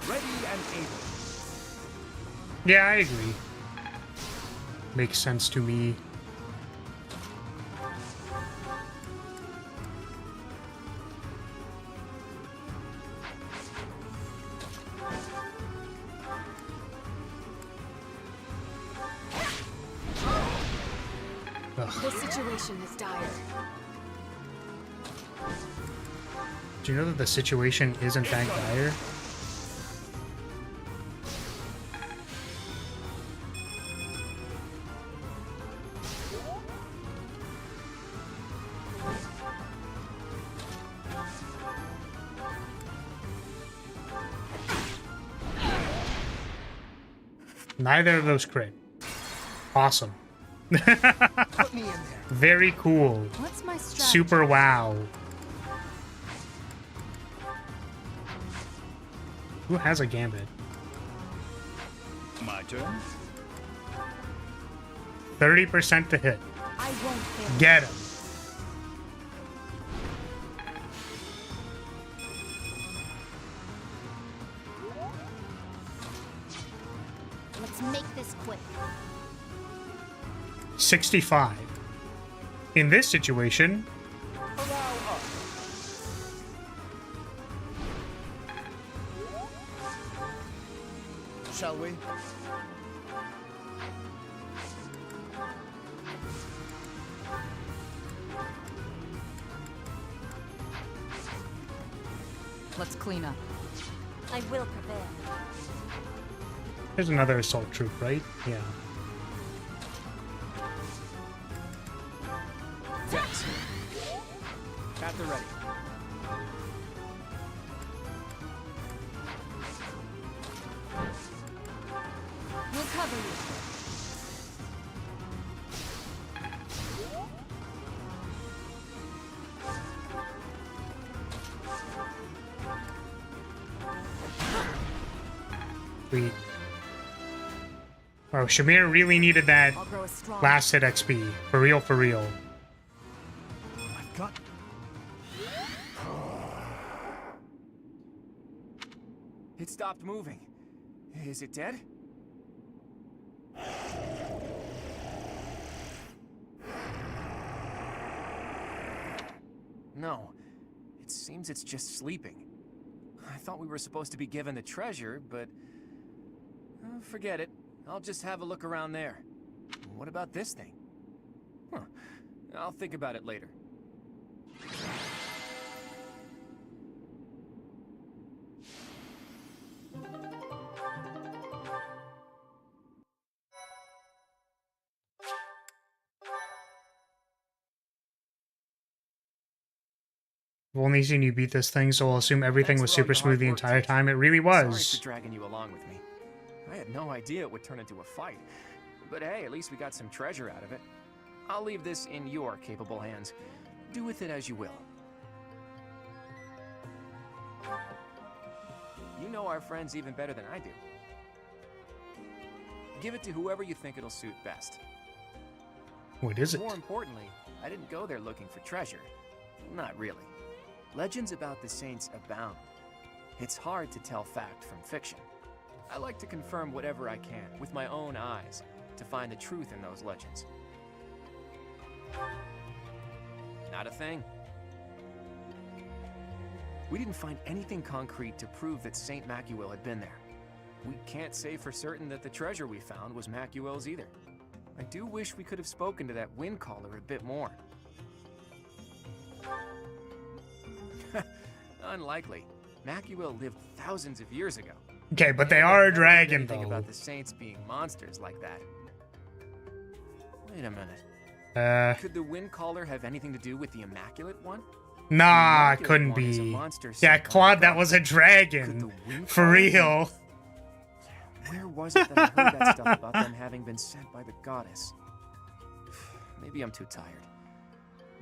Ready and able. Yeah, I agree. Makes sense to me. The situation is dire. Do you know that the situation isn't that dire? Neither of those crit. Awesome. Put me in there. Very cool. What's my strategy? Super wow. Who has a gambit? My turn. 30% to hit. I won't fail. Get him. Let's make this quick. 65. In this situation, Shall we? Let's clean up. I will prevail. there's another assault troop, right? Yeah. Dex. At the ready. We'll cover you. Sweet. Oh, Shamir really needed that I'll grow a strong. last hit XP. For real, for real. I've got. It stopped moving. Is it dead? No. It seems it's just sleeping. I thought we were supposed to be given the treasure, but... forget it. I'll just have a look around there. What about this thing? Huh. I'll think about it later. I've only seen you beat this thing, so I'll assume everything Thanks was for all super your smooth hard the work, entire Tish. time. It really Sorry was. for dragging you along with me. I had no idea it would turn into a fight. But hey, at least we got some treasure out of it. I'll leave this in your capable hands. Do with it as you will. You know our friends even better than I do. Give it to whoever you think it'll suit best. What is it? More importantly, I didn't go there looking for treasure. Not really. Legends about the saints abound. It's hard to tell fact from fiction. I like to confirm whatever I can with my own eyes to find the truth in those legends. Not a thing. We didn't find anything concrete to prove that Saint Macuil had been there. We can't say for certain that the treasure we found was Macuil's either. I do wish we could have spoken to that wind caller a bit more. Unlikely. Macuil lived thousands of years ago. Okay, but they And are I've a never heard dragon, anything though. about the saints being monsters like that. Wait a minute. Could the wind caller have anything to do with the Immaculate One? Nah, The couldn't Immaculate One is a be. monster Yeah, sent by Claude, that God. was a Could dragon. the wind For caller be- real. Where was it that I heard that stuff about them having been sent by the goddess? Maybe I'm too tired.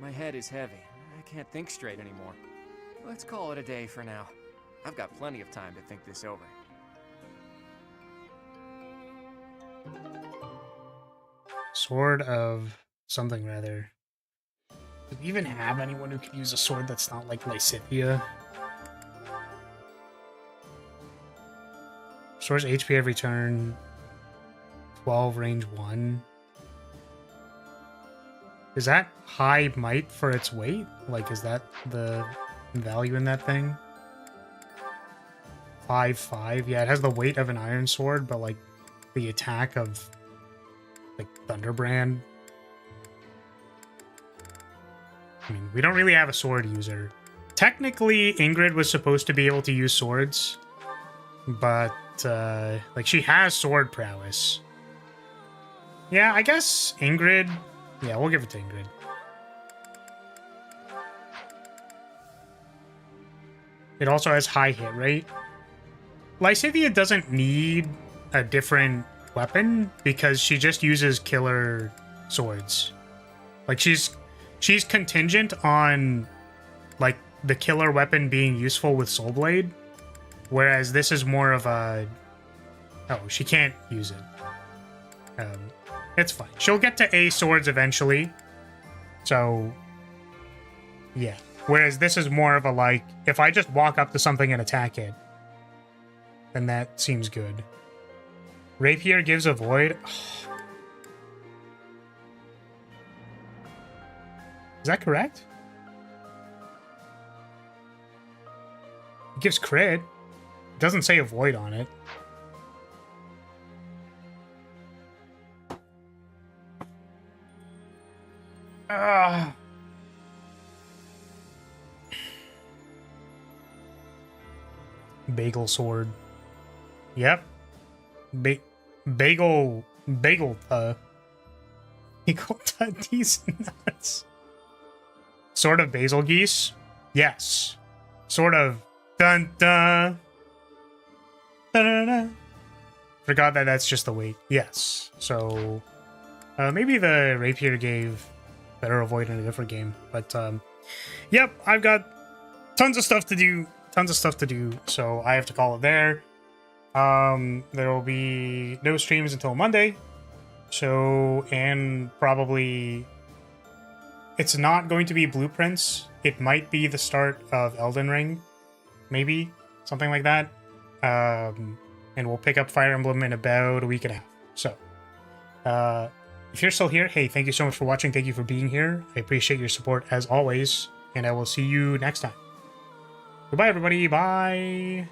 My head is heavy. I can't think straight anymore. Let's call it a day for now. I've got plenty of time to think this over. Sword of something, rather. Do we even have anyone who could use a sword that's not like Lysithia? Restores HP every turn. 12, range 1. Is that high might for its weight? Like, is that the value in that thing? 5/5. Yeah, it has the weight of an iron sword, but like the attack of like Thunderbrand. I mean, we don't really have a sword user. technically Ingrid was supposed to be able to use swords, but like she has sword prowess. Yeah, I guess Ingrid. Yeah, we'll give it to Ingrid. It also has high hit rate. Lysithia doesn't need a different weapon because she just uses killer swords. Like she's contingent on like the killer weapon being useful with Soul Blade, whereas this is more of a she can't use it. It's fine. She'll get to A swords eventually. So yeah. Whereas this is more of a like, if I just walk up to something and attack it, then that seems good. Rapier gives a void. Is that correct? It gives crit. It doesn't say a void on it. Bagel sword. Yep. Bagel these nuts. Sort of basil geese? Yes. Sort of dun dun. Da-da-da. Forgot that that's just the weight. Yes. So maybe the rapier gave better avoid in a different game. But yep, I've got tons of stuff to do. So I have to call it there. There will be no streams until Monday. So, and probably it's not going to be Blueprints. It might be the start of Elden Ring. Maybe. Something like that. And we'll pick up Fire Emblem in about a week and a half. So, if you're still here, hey, thank you so much for watching. Thank you for being here. I appreciate your support as always. And I will see you next time. Goodbye, everybody. Bye.